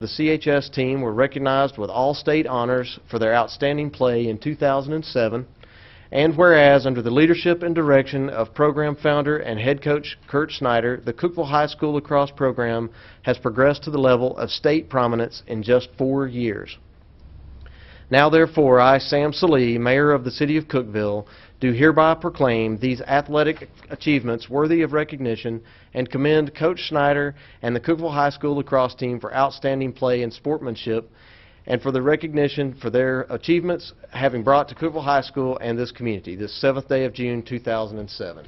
The CHS team were recognized with all-state honors for their outstanding play in 2007, and whereas under the leadership and direction of program founder and head coach Kurt Snyder, the Cookeville High School lacrosse program has progressed to the level of state prominence in just 4 years. Now therefore, I, Sam Salee, Mayor of the City of Cookeville, do hereby proclaim these athletic achievements worthy of recognition and commend Coach Snyder and the Cookeville High School lacrosse team for outstanding play and sportsmanship and for the recognition for their achievements having brought to Cookeville High School and this community this 7th day of June 2007.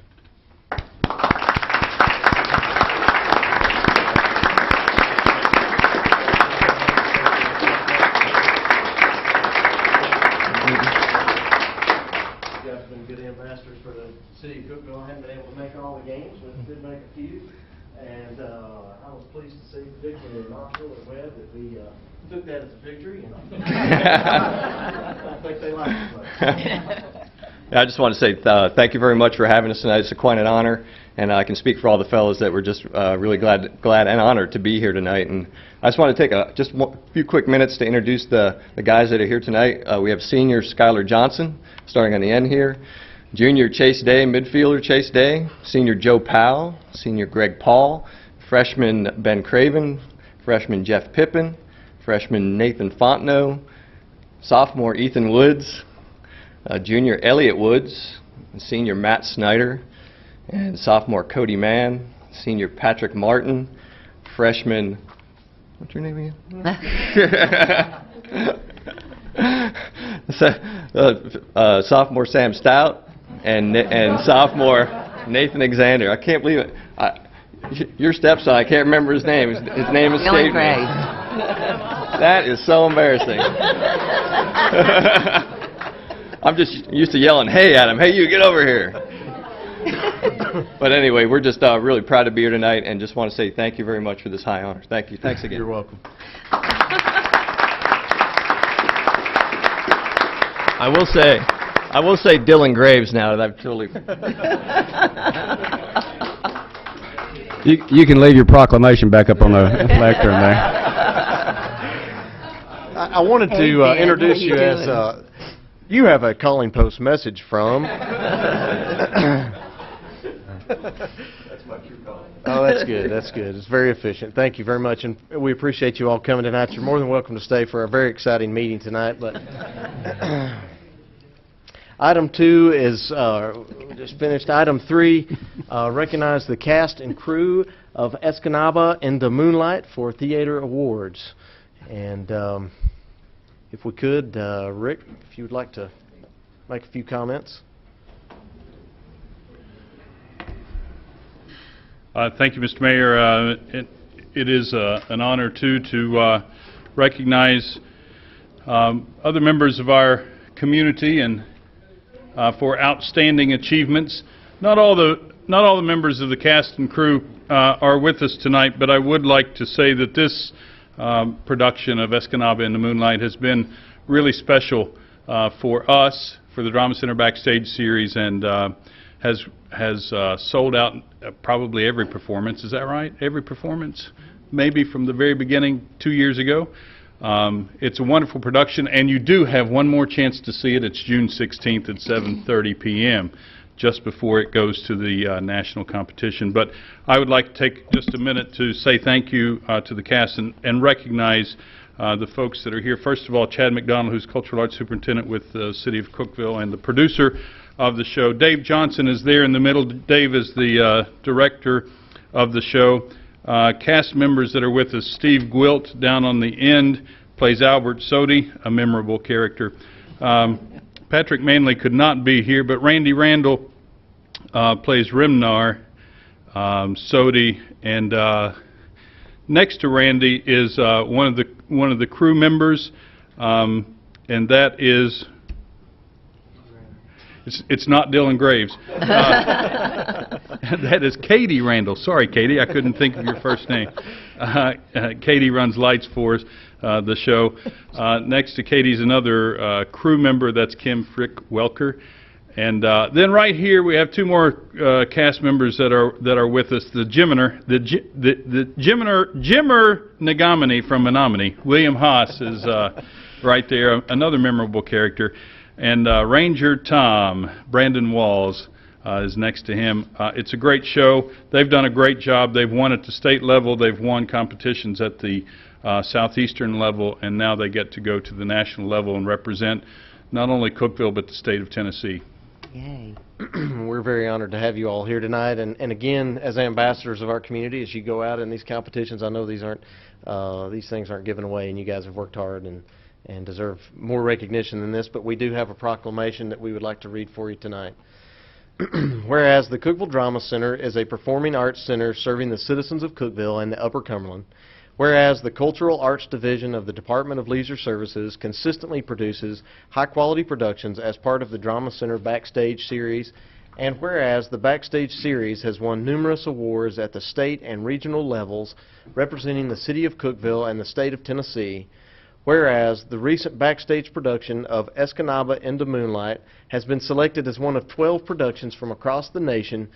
For the City of Cookeville. I haven't been able to make all the games, but did make a few. And I was pleased to see, particularly in Knoxville and Webb, that we took that as a victory. And I don't think they liked it much. I just want to say thank you very much for having us tonight. It's quite an honor, and I can speak for all the fellows that we're just really glad and honored to be here tonight. And I just want to take a few quick minutes to introduce the guys that are here tonight. We have senior Skylar Johnson, starting on the end here. Junior Chase Day, midfielder Chase Day, senior Joe Powell, senior Greg Paul, freshman Ben Craven, freshman Jeff Pippin, freshman Nathan Fontenot, sophomore Ethan Woods, junior Elliot Woods, senior Matt Snyder, and sophomore Cody Mann, senior Patrick Martin, freshman, what's your name again? Sophomore Sam Stout, and sophomore Nathan Alexander. I can't believe it. Your stepson, I can't remember his name. His name is Dylan Graves. That is so embarrassing. I'm just used to yelling, "Hey, Adam! Hey, you! Get over here!" But anyway, we're just really proud to be here tonight, and just want to say thank you very much for this high honor. Thank you. Thanks again. You're welcome. I will say Dylan Graves now that I've totally... You can leave your proclamation back up on the lectern there. I wanted to introduce you as, you have a calling post message from... That's my true calling. Oh, that's good. That's good. It's very efficient. Thank you very much, and we appreciate you all coming tonight. You're more than welcome to stay for a very exciting meeting tonight. But Item 2 is just finished. Item 3, recognize the cast and crew of Escanaba in the Moonlight for Theater Awards. And if we could, Rick, if you would like to make a few comments. Thank you, Mr. Mayor. It is an honor, too, to recognize other members of our community and for outstanding achievements. Not all the members of the cast and crew are with us tonight, but I would like to say that this production of Escanaba in the Moonlight has been really special for us, for the Drama Center Backstage Series, and has sold out probably every performance. Is that right? Every performance? Maybe from the very beginning 2 years ago. It's a wonderful production, and you do have one more chance to see it. It's June 16th at 7:30 p.m., just before it goes to the national competition. But I would like to take just a minute to say thank you to the cast and recognize the folks that are here. First of all, Chad McDonald, who's Cultural Arts Superintendent with the City of Cookeville and the producer of the show. Dave Johnson is there in the middle. Dave is the director of the show. Cast members that are with us: Steve Gwilt down on the end plays Albert Sodi, a memorable character. Patrick Manley could not be here, but Randy Randall plays Rimnar, Sodi, and next to Randy is one of the crew members, and that is. It's not Dylan Graves. That is Katie Randall. Sorry, Katie, I couldn't think of your first name. Katie runs lights for us, the show. Next to Katie's another crew member. That's Kim Frick Welker. And then right here we have two more cast members that are with us. The Jimmer Nagamini from Menominee. William Haas is right there, another memorable character. And Ranger Tom, Brandon Walls, is next to him. It's a great show. They've done a great job. They've won at the state level. They've won competitions at the southeastern level, and now they get to go to the national level and represent not only Cookeville but the state of Tennessee. Yay. We're very honored to have you all here tonight, and again, as ambassadors of our community, as you go out in these competitions, I know these things aren't given away, and you guys have worked hard and deserve more recognition than this, but we do have a proclamation that we would like to read for you tonight. Whereas the Cookeville Drama Center is a performing arts center serving the citizens of Cookeville and the Upper Cumberland, whereas the Cultural Arts Division of the Department of Leisure Services consistently produces high-quality productions as part of the Drama Center Backstage Series, and whereas the Backstage Series has won numerous awards at the state and regional levels representing the city of Cookeville and the state of Tennessee, whereas the recent Backstage production of Escanaba in the Moonlight has been selected as one of 12 productions from across the nation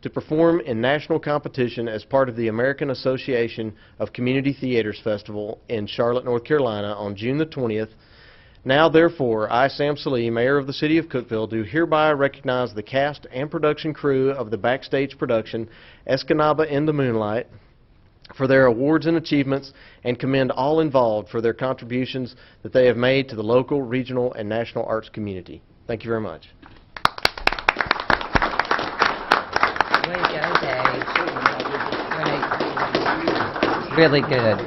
to perform in national competition as part of the American Association of Community Theaters Festival in Charlotte, North Carolina on June the 20th. Now, therefore, I, Sam Salee, Mayor of the City of Cookeville, do hereby recognize the cast and production crew of the Backstage production Escanaba in the Moonlight for their awards and achievements, and commend all involved for their contributions that they have made to the local, regional, and national arts community. Thank you very much. Way to go, Dave. Really good.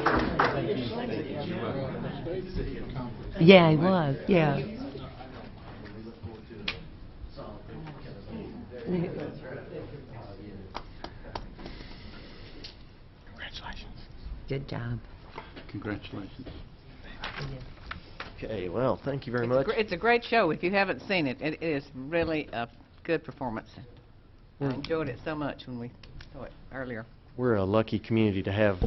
Yeah, he was. Yeah. Good job. Congratulations. Okay, well, thank you very much. It's a great show. If you haven't seen it, it is really a good performance. I enjoyed it so much when we saw it earlier. We're a lucky community to have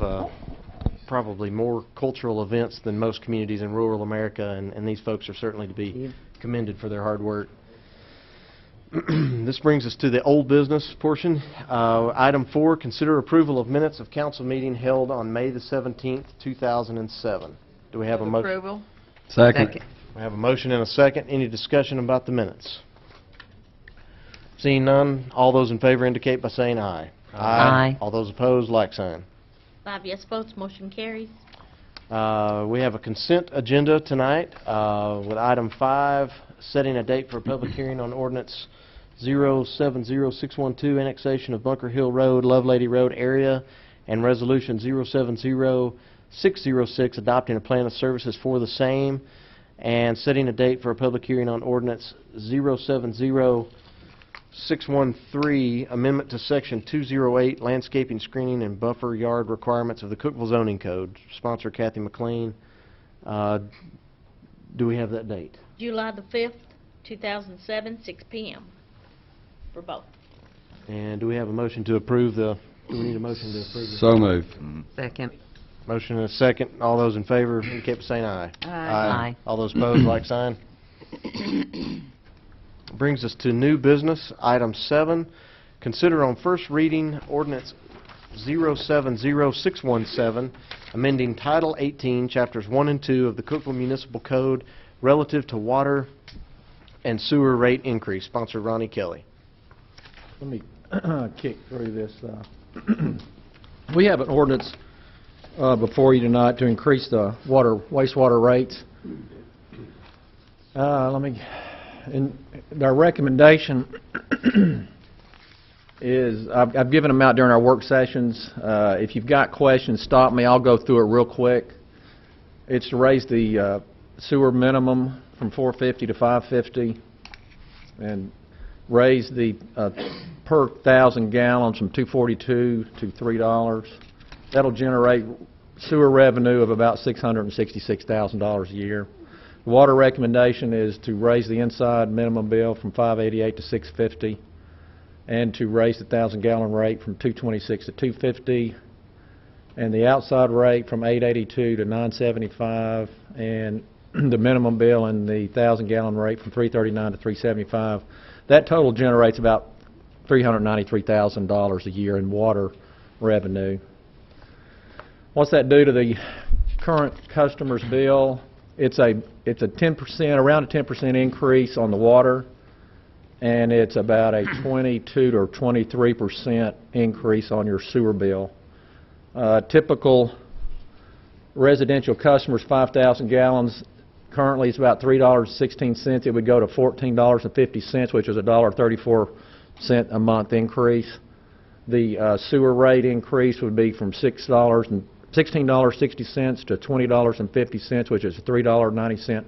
probably more cultural events than most communities in rural America, and these folks are certainly to be commended for their hard work. This brings us to the old business portion. Item 4, consider approval of minutes of council meeting held on May the 17th, 2007. Do we have a motion? Approval? Second. We have a motion and a second. Any discussion about the minutes? Seeing none, all those in favor indicate by saying aye. Aye. All those opposed, like sign. 5 yes votes, motion carries. We have a consent agenda tonight with item 5, setting a date for a public hearing on ordinance 070612, annexation of Bunker Hill Road, Lovelady Road area, and resolution 070606, adopting a plan of services for the same, and setting a date for a public hearing on ordinance 070613, amendment to section 208, landscaping, screening, and buffer yard requirements of the Cookeville zoning code. Sponsor Kathy McLean. Do we have that date? July the 5th, 2007, 6 p.m. for both. And do we have a motion to approve do we need a motion to approve? So moved. Second. Motion and a second. All those in favor indicate by saying aye. Aye. All those opposed, like sign. Brings us to new business. Item 7, consider on first reading ordinance 070617, amending Title 18, Chapters 1 and 2 of the Cookeville Municipal Code relative to water and sewer rate increase. Sponsor Ronnie Kelly. Let me kick through this. We have an ordinance before you tonight to increase the wastewater rates. Our recommendation is, I've given them out during our work sessions. If you've got questions, stop me. I'll go through it real quick. It's to raise the sewer minimum from $4.50 to $5.50, and raise the per 1,000 gallons from $2.42 to $3. That'll generate sewer revenue of about $666,000 a year. The water recommendation is to raise the inside minimum bill from $5.88 to $6.50, and to raise the 1,000-gallon rate from $2.26 to $2.50, and the outside rate from $8.82 to $9.75, and the minimum bill and the 1,000-gallon rate from $3.39 to $3.75. That total generates about $393,000 a year in water revenue. What's that do to the current customer's bill? It's a 10%, around a 10% increase on the water, and it's about a 22 or 23% increase on your sewer bill. Typical residential customers, 5,000 gallons, currently it's about $3.16. It would go to $14.50, which is a $1.34 a month increase. The sewer rate increase would be from $16.60 to $20.50, which is a $3.90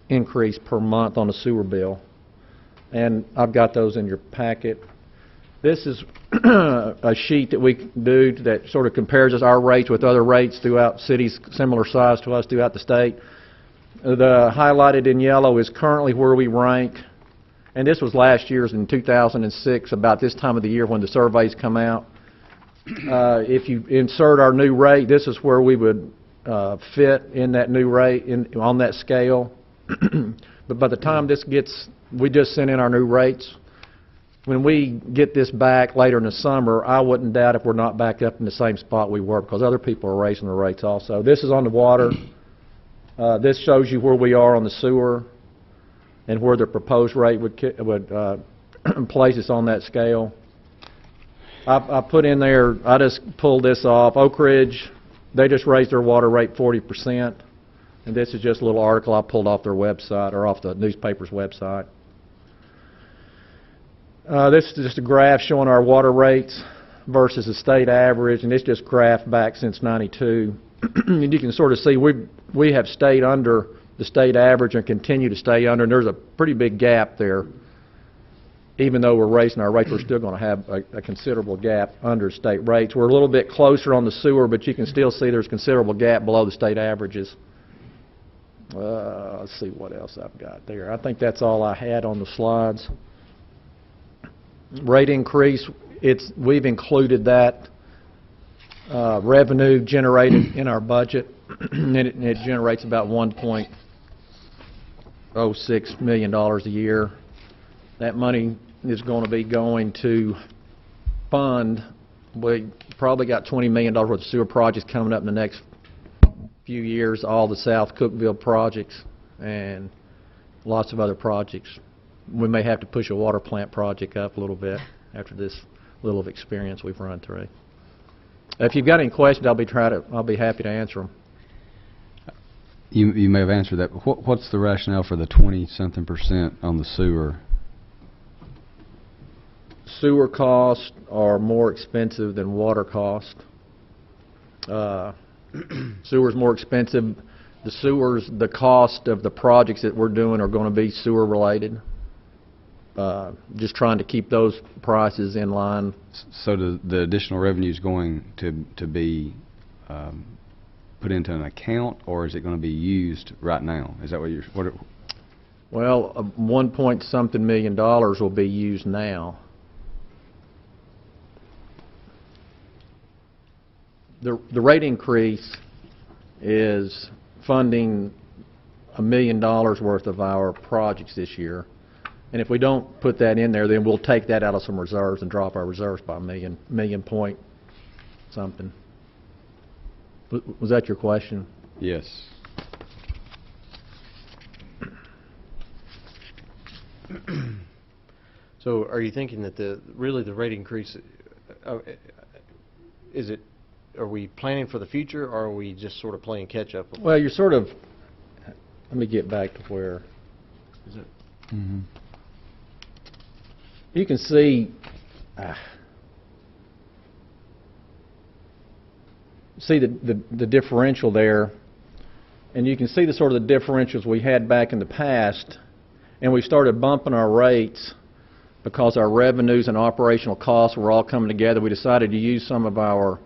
increase per month on the sewer bill. And I've got those in your packet. This is a sheet that we do that sort of compares our rates with other rates throughout cities similar size to us throughout the state. The highlighted in yellow is currently where we rank, and this was last year's in 2006, about this time of the year when the surveys come out. If you insert our new rate, this is where we would fit in that new rate on that scale. But by the time we just sent in our new rates. When we get this back later in the summer, I wouldn't doubt if we're not back up in the same spot we were, because other people are raising their rates also. This is on the water. This shows you where we are on the sewer and where the proposed rate would place us on that scale. I put in there, I just pulled this off. Oak Ridge, they just raised their water rate 40%. And this is just a little article I pulled off their website, or off the newspaper's website. This is just a graph showing our water rates versus the state average, and it's just graphed back since '92. And you can sort of see we have stayed under the state average and continue to stay under, and there's a pretty big gap there. Even though we're raising our rates, we're still going to have a considerable gap under state rates. We're a little bit closer on the sewer, but you can still see there's a considerable gap below the state averages. Let's see what else I've got there. I think that's all I had on the slides. Rate increase, we've included that revenue generated in our budget, and it generates about $1.06 million a year. That money is going to be going to fund, we probably got $20 million worth of sewer projects coming up in the next few years, all the South Cookville projects and lots of other projects. We may have to push a water plant project up a little bit after this little of experience we've run through. If you've got any questions, I'll be happy to answer them. You may have answered that, but what's the rationale for the 20-something% on the sewer? Sewer costs are more expensive than water cost. Sewer's more expensive. The cost of the projects that we're doing are going to be sewer related. Just trying to keep those prices in line. So the additional revenue is going to be put into an account, or is it going to be used right now? Is that what you're? Well, $1.something million will be used now. The rate increase is funding $1 million worth of our projects this year. And if we don't put that in there, then we'll take that out of some reserves and drop our reserves by $1 million point something. Was that your question? Yes. So are you thinking that really the rate increase, are we planning for the future, or are we just sort of playing catch up? Well, you're sort of, let me get back to where. Is it? Mm-hmm. You can see, the differential there, and you can see the sort of the differentials we had back in the past, and we started bumping our rates because our revenues and operational costs were all coming together. We decided to use some of our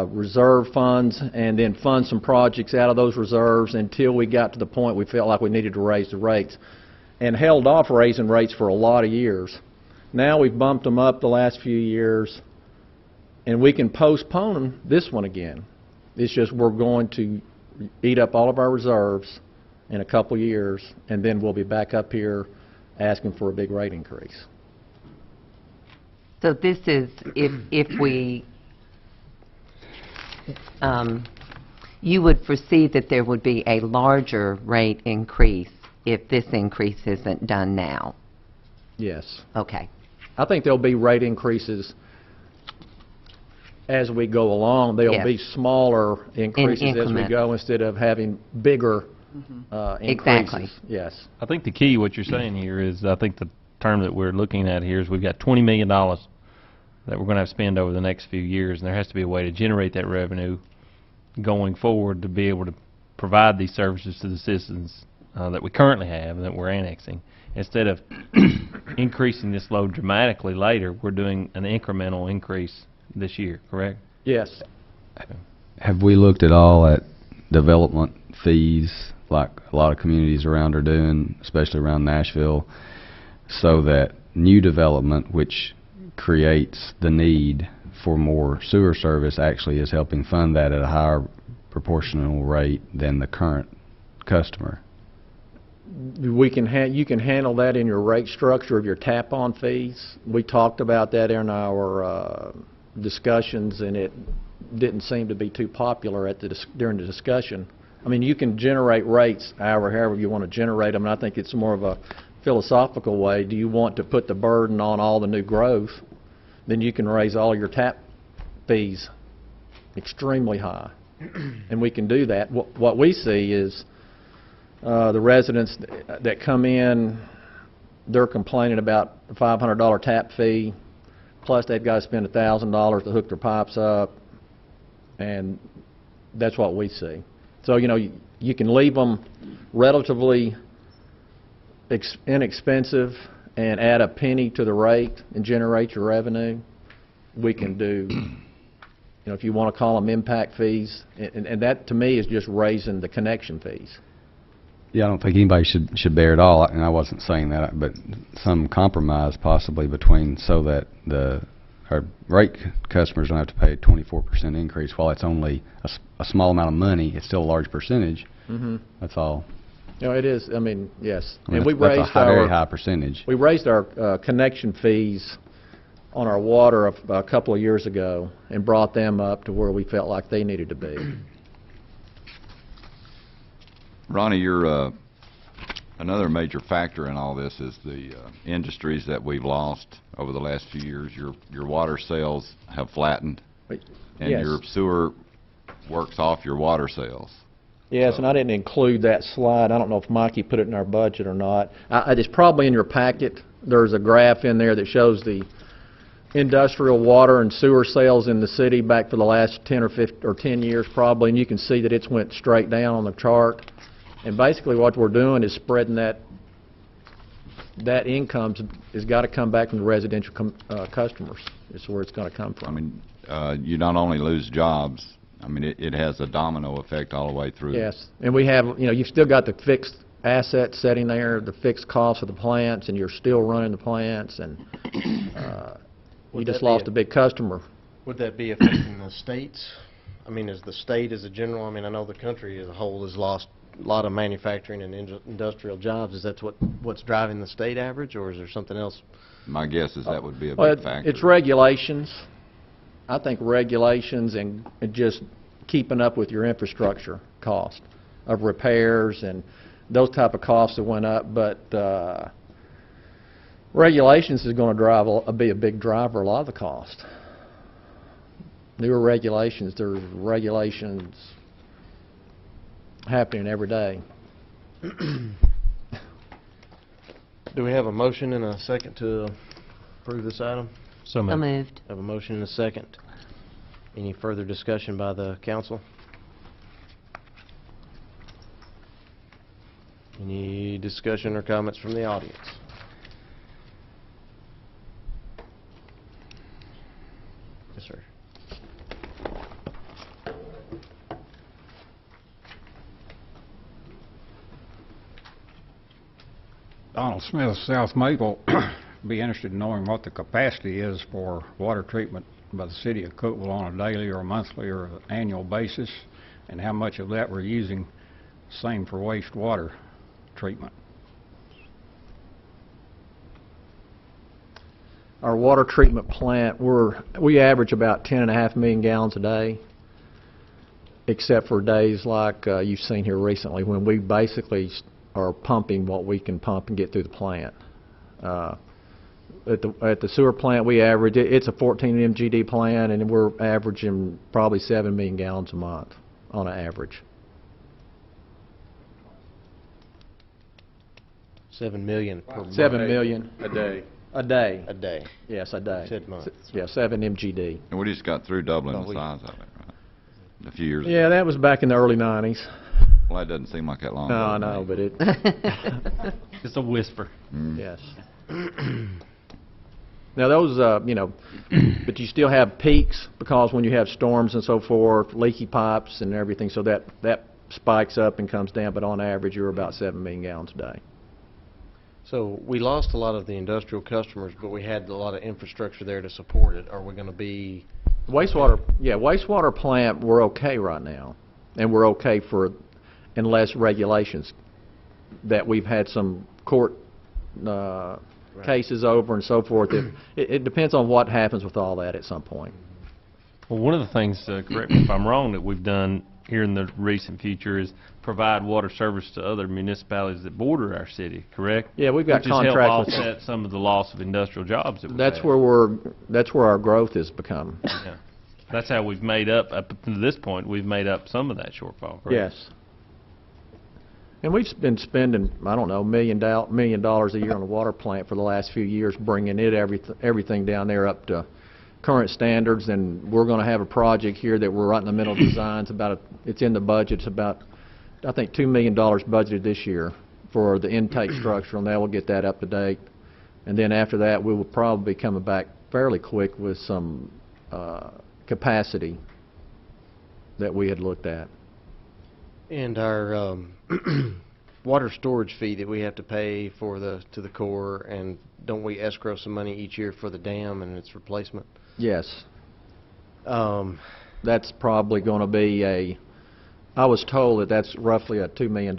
reserve funds and then fund some projects out of those reserves until we got to the point we felt like we needed to raise the rates, and held off raising rates for a lot of years. Now we've bumped them up the last few years, and we can postpone this one again. It's just we're going to eat up all of our reserves in a couple years, and then we'll be back up here asking for a big rate increase. So this is, if we, you would foresee that there would be a larger rate increase if this increase isn't done now? Yes. Okay. I think there'll be rate increases as we go along. There'll Yes. be smaller increases as we increments. go instead of having bigger increases. Exactly. Yes. I think the key, what you're saying here is, I think the term that we're looking at here is we've got $20 million that we're going to have to spend over the next few years, and there has to be a way to generate that revenue going forward to be able to provide these services to the citizens that we currently have and that we're annexing. Instead of increasing this load dramatically later, we're doing an incremental increase this year, correct? Yes. Have we looked at all at development fees, like a lot of communities around are doing, especially around Nashville, so that new development, which creates the need for more sewer service, actually is helping fund that at a higher proportional rate than the current customer? You can handle that in your rate structure of your tap-on fees. We talked about that in our discussions, and it didn't seem to be too popular during the discussion. I mean, you can generate rates however you want to generate them, and I think it's more of a philosophical way. Do you want to put the burden on all the new growth? Then you can raise all your tap fees extremely high, and we can do that. What we see is the residents that come in, they're complaining about the $500 tap fee, plus they've got to spend $1,000 to hook their pipes up, and that's what we see. So, you know, you can leave them relatively inexpensive and add a penny to the rate and generate your revenue. We can do, you know, if you want to call them impact fees, and that to me is just raising the connection fees. Yeah, I don't think anybody should bear it all, and I wasn't saying that, but some compromise possibly between, so that our rate customers don't have to pay a 24% increase. While it's only a small amount of money, it's still a large percentage. Mm-hmm. That's all. You know, it is, I mean, yes. I mean, And we that's raised a very high percentage. We raised our connection fees on our water a couple of years ago and brought them up to where we felt like they needed to be. Ronnie, another major factor in all this is the industries that we've lost over the last few years. Your water sales have flattened, and Yes. your sewer works off your water sales. Yes, and I didn't include that slide. I don't know if Mikey put it in our budget or not. It's probably in your packet. There's a graph in there that shows the industrial water and sewer sales in the city back for the last 10 or 10 years probably, and you can see that it's went straight down on the chart. And basically what we're doing is spreading that income has got to come back from the residential customers. It's where it's going to come from. I mean, you not only lose jobs, I mean, it has a domino effect all the way through. Yes, and we have, you know, you've still got the fixed assets sitting there, the fixed costs of the plants, and you're still running the plants, and you just lost a big customer. Would that be affecting the states? I mean, is the state as a general, I mean, I know the country as a whole has lost a lot of manufacturing and industrial jobs. Is that what's driving the state average, or is there something else? My guess is that would be a Well, big factor. it's regulations. I think regulations and just keeping up with your infrastructure cost of repairs and those type of costs that went up, but regulations is going to be a big driver of a lot of the cost. Newer regulations, there's regulations happening every day. Do we have a motion and a second to approve this item? So So moved. moved. Have a motion and a second. Any further discussion by the council? Any discussion or comments from the audience? Yes, sir. Donald Smith, South Maple. Be interested in knowing what the capacity is for water treatment by the city of Cookeville on a daily or monthly or annual basis, and how much of that we're using. Same for wastewater treatment. Our water treatment plant, we average about 10.5 million gallons a day, except for days like you've seen here recently when we basically are pumping what we can pump and get through the plant. At the sewer plant, we average, it's a 14 MGD plant, and we're averaging probably 7 million gallons a month on an average. 7 million per month. 7 million. A day. A day. A day. Yes, a day. Said month. Yeah, 7 MGD. And we just got through doubling Oh, the we- size of it, right? A few years ago. Yeah, that was back in the early 90s. Well, that doesn't seem like that long No, ago. I to know, me. but it, Just a whisper. Mm. yes. Now those, but you still have peaks because when you have storms and so forth, leaky pipes and everything, so that spikes up and comes down, but on average, you're about 7 million gallons a day. So we lost a lot of the industrial customers, but we had a lot of infrastructure there to support it. Are we going to be? Wastewater plant, we're okay right now, and we're okay unless regulations that we've had some court cases over and so forth. It depends on what happens with all that at some point. Well, one of the things, correct me if I'm wrong, that we've done here in the recent future is provide water service to other municipalities that border our city, correct? Yeah, we've got Which has helped contracts with. offset some of the loss of industrial jobs that we've That's had. where our growth has become. Yeah. That's how we've made up to this point, we've made up some of that shortfall, correct? Yes. And we've been spending, I don't know, $1 million a year on the water plant for the last few years, bringing everything down there up to current standards. And we're going to have a project here that we're right in the middle of designs. It's in the budget. It's about, I think, $2 million budgeted this year for the intake structure, and that will get that up to date. And then after that, we will probably be coming back fairly quick with some capacity that we had looked at. And our water storage fee that we have to pay to the Corps, and don't we escrow some money each year for the dam and its replacement? Yes. Um, That's probably going to be I was told that that's roughly a $2 million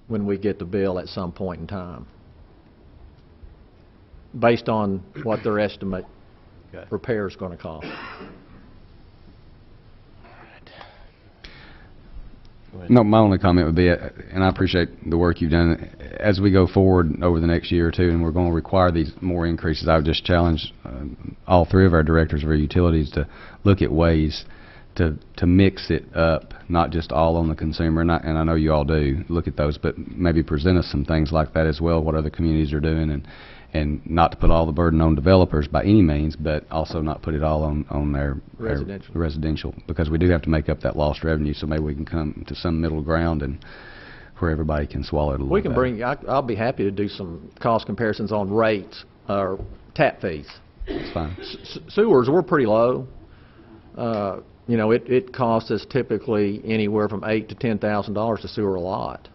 when we get the bill at some point in time, based on what their estimate Okay. repair is going to cost. No, my only comment would be, and I appreciate the work you've done, as we go forward over the next year or two, and we're going to require these more increases, I would just challenge all three of our directors of our utilities to look at ways to mix it up, not just all on the consumer, and I know you all do look at those, but maybe present us some things like that as well, what other communities are doing, and not to put all the burden on developers by any means, but also not put it all on their residential, because we do have to make up that lost revenue, so maybe we can come to some middle ground and where everybody can swallow it a little We can better. I'll be happy to do some cost comparisons on rates or tap fees. It's fine. Sewers, we're pretty low. It costs us typically anywhere from $8,000 to $10,000 to sewer a lot,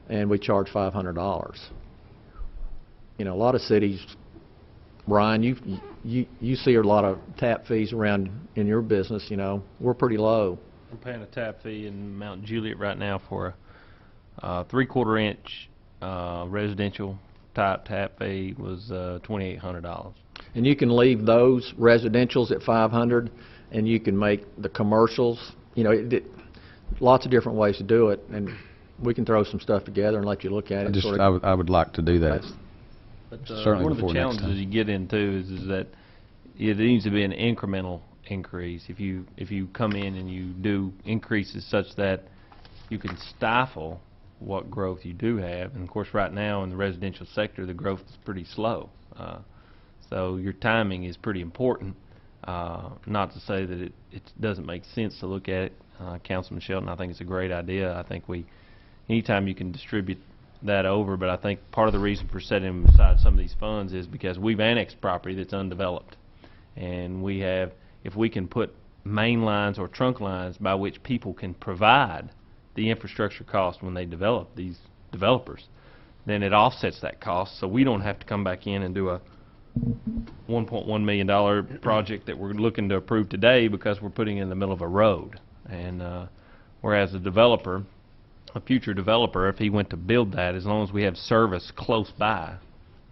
and we charge $500. A lot of cities, Ryan, you see a lot of tap fees around in your business. We're pretty low. I'm paying a tap fee in Mount Juliet right now for a 3/4 inch residential type tap fee was $2,800. And you can leave those residentials at $500, and you can make the commercials. Lots of different ways to do it, and we can throw some stuff together and let you look at it. I would like to do that. But Certainly one of the before next challenges time. you get into is that it needs to be an incremental increase. If you come in and you do increases such that you can stifle what growth you do have, and of course right now in the residential sector the growth is pretty slow. So your timing is pretty important. Not to say that it doesn't make sense to look at it. Councilman Shelton, I think it's a great idea. I think anytime you can distribute that over, but I think part of the reason for setting aside some of these funds is because we've annexed property that's undeveloped, and if we can put main lines or trunk lines by which people can provide the infrastructure cost when they develop, these developers, then it offsets that cost, so we don't have to come back in and do a $1.1 million project that we're looking to approve today because we're putting it in the middle of a road. And whereas a future developer, if he went to build that, as long as we have service close by,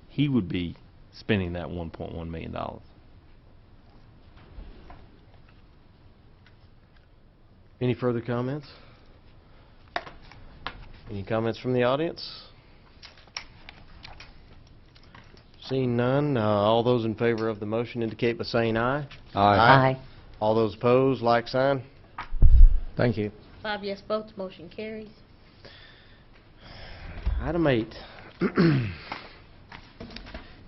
he would be spending that $1.1 million. Any further comments? Any comments from the audience? Seeing none, all those in favor of the motion indicate by saying aye. Aye. All those opposed, like sign. Thank you. 5 yes votes, motion carries. Item 8.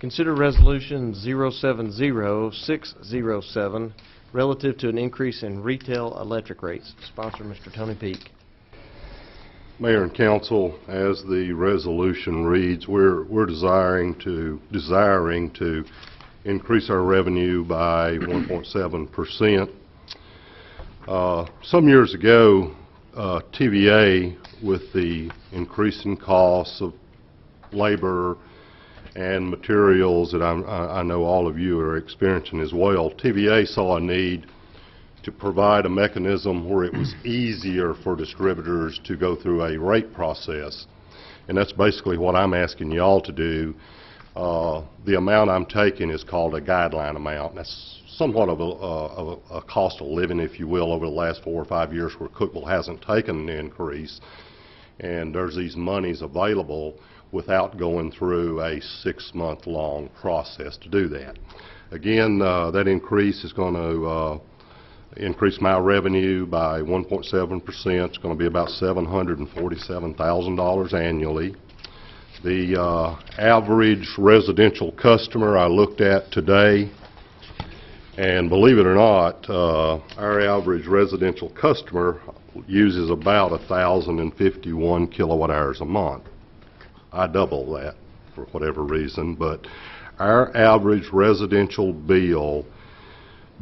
Consider Resolution 070607 relative to an increase in retail electric rates. Sponsor, Mr. Tony Peak. Mayor and council, as the resolution reads, we're desiring to increase our revenue by 1.7%. Some years ago, TVA, with the increasing costs of labor and materials that I know all of you are experiencing as well, TVA saw a need to provide a mechanism where it was easier for distributors to go through a rate process. And that's basically what I'm asking y'all to do. The amount I'm taking is called a guideline amount. That's somewhat of a cost of living, if you will, over the last 4 or 5 years where Cookeville hasn't taken an increase. And there's these monies available without going through a 6-month-long process to do that. Again, that increase is going to increase my revenue by 1.7%. It's going to be about $747,000 annually. The average residential customer I looked at today, and believe it or not, our average residential customer uses about 1,051 kilowatt hours a month. I double that for whatever reason, but our average residential bill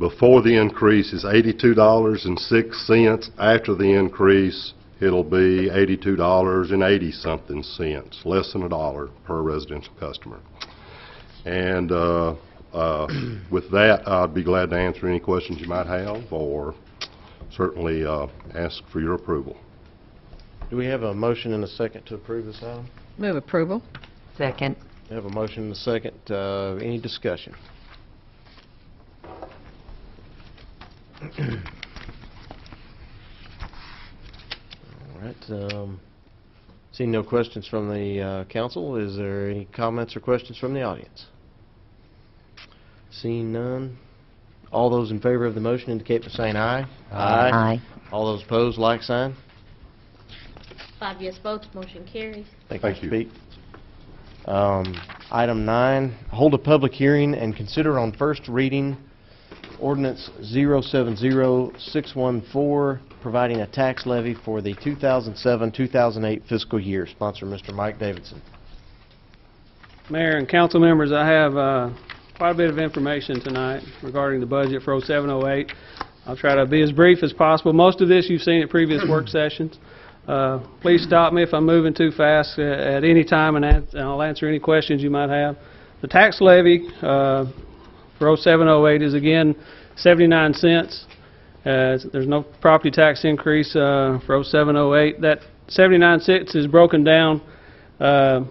before the increase is $82.06. After the increase, it'll be $82.80-something cents, less than $1 per residential customer. And with that, I'd be glad to answer any questions you might have, or certainly ask for your approval. Do we have a motion and a second to approve this item? Move approval. Second. We have a motion and a second. Any discussion? All right. Seeing no questions from the council, is there any comments or questions from the audience? Seeing none, all those in favor of the motion indicate by saying aye. Aye. All those opposed, like sign. 5 yes votes, motion carries. Thank you. Mr. Peak. Item 9, hold a public hearing and consider on first reading ordinance 070614, providing a tax levy for the 2007-2008 fiscal year. Sponsor, Mr. Mike Davidson. Mayor and council members, I have quite a bit of information tonight regarding the budget for 0708. I'll try to be as brief as possible. Most of this you've seen at previous work sessions. Please stop me if I'm moving too fast at any time, and I'll answer any questions you might have. The tax levy for 0708 is again 79 cents. There's no property tax increase for 0708. That 79 cents is broken down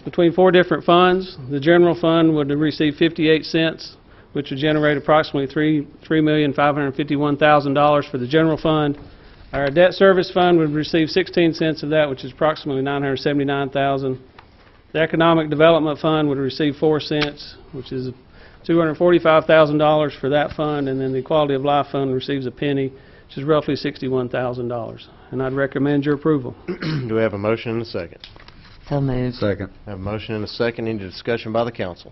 between 4 different funds. The general fund would receive 58 cents, which would generate approximately $3,551,000 for the general fund. Our debt service fund would receive 16 cents of that, which is approximately $979,000. The economic development fund would receive 4 cents, which is $245,000 for that fund, and then the quality of life fund receives a penny, which is roughly $61,000. And I'd recommend your approval. Do we have a motion and a second? So moved. Second. I have a motion and a second. Any discussion by the council?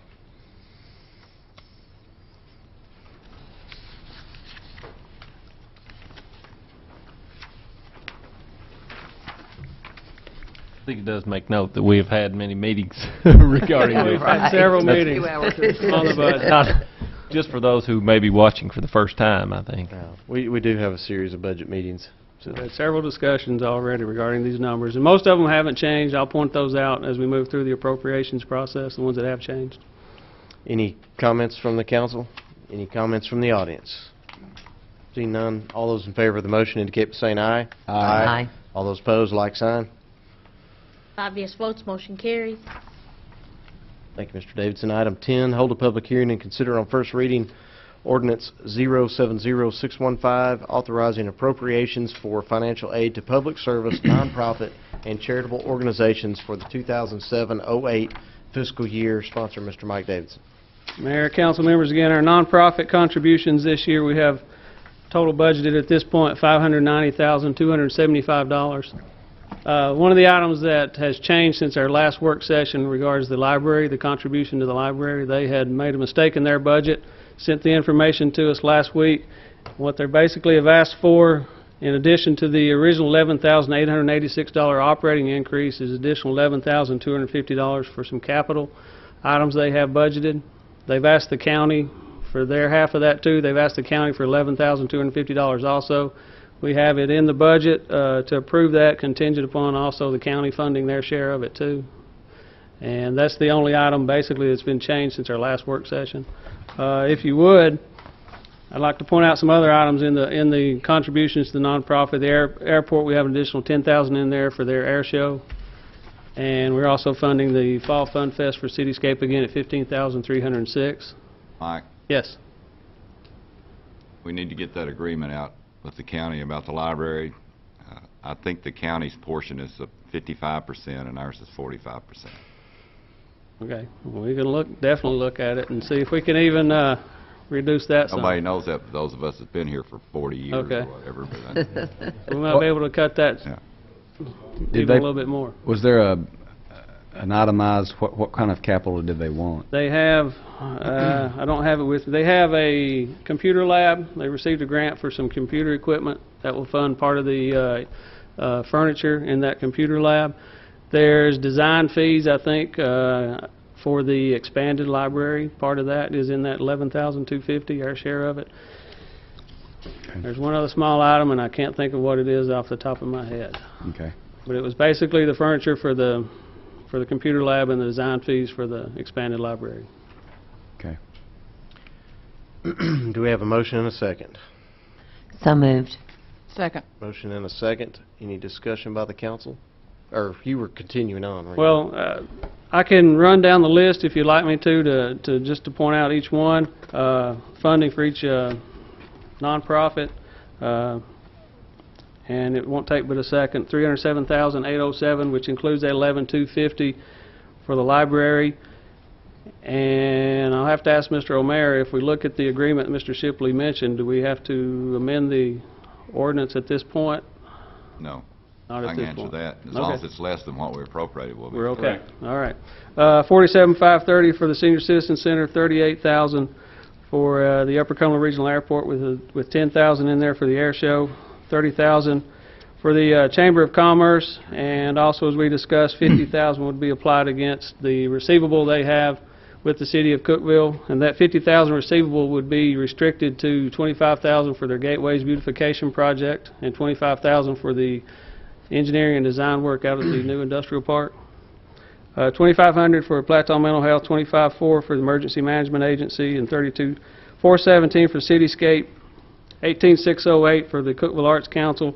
I think it does make note that we have had many meetings regarding We've this. had several meetings 2 hours. on the budget. Not just for those who may be watching for the first time, I think. We do have a series of budget meetings. So We've had several discussions already regarding these numbers, and most of them haven't changed. I'll point those out as we move through the appropriations process, the ones that have changed. any comments from the council? Any comments from the audience? Seeing none, all those in favor of the motion indicate by saying aye. Aye. All those opposed, like sign. 5 yes votes, motion carries. Thank you, Mr. Davidson. Item 10, hold a public hearing and consider on first reading ordinance 070615, authorizing appropriations for financial aid to public service, nonprofit, and charitable organizations for the 2007-08 fiscal year. Sponsor, Mr. Mike Davidson. Mayor, council members, again, our nonprofit contributions this year, we have total budgeted at this point $590,275. One of the items that has changed since our last work session regards the library, the contribution to the library. They had made a mistake in their budget, sent the information to us last week. What they basically have asked for, in addition to the original $11,886 operating increase, is additional $11,250 for some capital items they have budgeted. They've asked the county for their half of that too. They've asked the county for $11,250 also. We have it in the budget to approve that, contingent upon also the county funding their share of it too. And that's the only item basically that's been changed since our last work session. If you would, I'd like to point out some other items in the contributions to the nonprofit. The airport, we have an additional $10,000 in there for their air show. And we're also funding the Fall Fun Fest for Cityscape again at $15,306. Mike, Yes. we need to get that agreement out with the county about the library. I think the county's portion is 55% and ours is 45%. Okay. Well, we can definitely look at it and see if we can even reduce that some. Nobody knows that, but those of us that's been here for 40 years Okay. or whatever. But We might be able to cut that Yeah. even a little bit more. Was there an itemized, what kind of capital did they want? They have, I don't have it with me, they have a computer lab. They received a grant for some computer equipment that will fund part of the furniture in that computer lab. There's design fees, I think, for the expanded library. Part of that is in that $11,250, our share of it. There's one other small item, and I can't think of what it is off the top of my head. Okay. But it was basically the furniture for the computer lab and the design fees for the expanded library. Okay. Do we have a motion and a second? So moved. Second. Motion and a second. Any discussion by the council? Or you were continuing on, right? Well, I can run down the list if you'd like me to just to point out each one. Funding for each nonprofit, and it won't take but a second. $307,807, which includes that $11,250 for the library. And I'll have to ask Mr. O'Meara, if we look at the agreement Mr. Shipley mentioned, do we have to amend the ordinance at this point? No. Not I at can this answer point. that. As long Okay. as it's less than what we appropriated, we'll be. We're okay. Correct. All right. $47,530 for the Senior Citizen Center, $38,000 for the Upper Cumberland Regional Airport with $10,000 in there for the air show, $30,000 for the Chamber of Commerce, and also, as we discussed, $50,000 would be applied against the receivable they have with the City of Cookeville, and that $50,000 receivable would be restricted to $25,000 for their Gateways Beautification Project and $25,000 for the engineering and design work out at the new industrial park. $2,500 for Plateau Mental Health, $25,400 for the Emergency Management Agency, and $32,417 for Cityscape, $18,608 for the Cookeville Arts Council,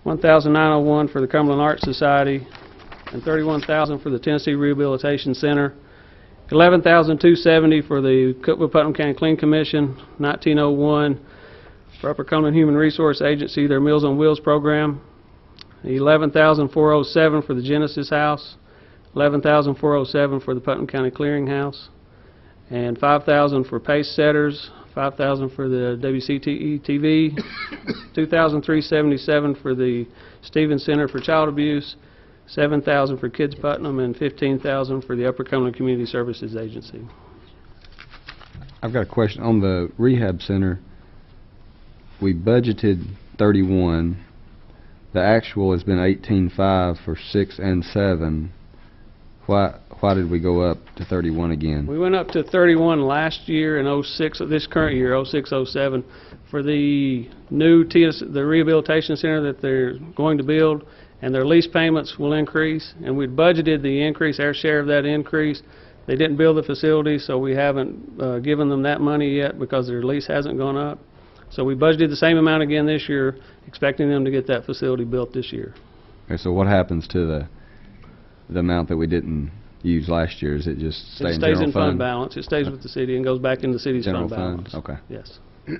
$1,901 for the Cumberland Arts Society, and $31,000 for the Tennessee Rehabilitation Center, $11,270 for the Cookeville-Putnam County Clean Commission, $19,001 for Upper Cumberland Human Resource Agency, their Meals on Wheels program, $11,407 for the Genesis House, $11,407 for the Putnam County Clearinghouse, and $5,000 for Pace Setters, $5,000 for the WCTE-TV, $2,377 for the Stevens Center for Child Abuse, $7,000 for Kids Putnam, and $15,000 for the Upper Cumberland Community Services Agency. I've got a question. On the rehab center, we budgeted 31. The actual has been 18.5 for 6 and 7. Why did we go up to 31 again? We went up to 31 last year in '06, this current year, '06-07, for the new the rehabilitation center that they're going to build, and their lease payments will increase, and we'd budgeted the increase, our share of that increase. They didn't build the facility, so we haven't given them that money yet because their lease hasn't gone up. So we budgeted the same amount again this year, expecting them to get that facility built this year. Okay, so what happens to the amount that we didn't used last year? Is it just stay It in stays general in fund balance. It stays with the city and goes back into the city's General fund balance. fund? Okay. Yes. Do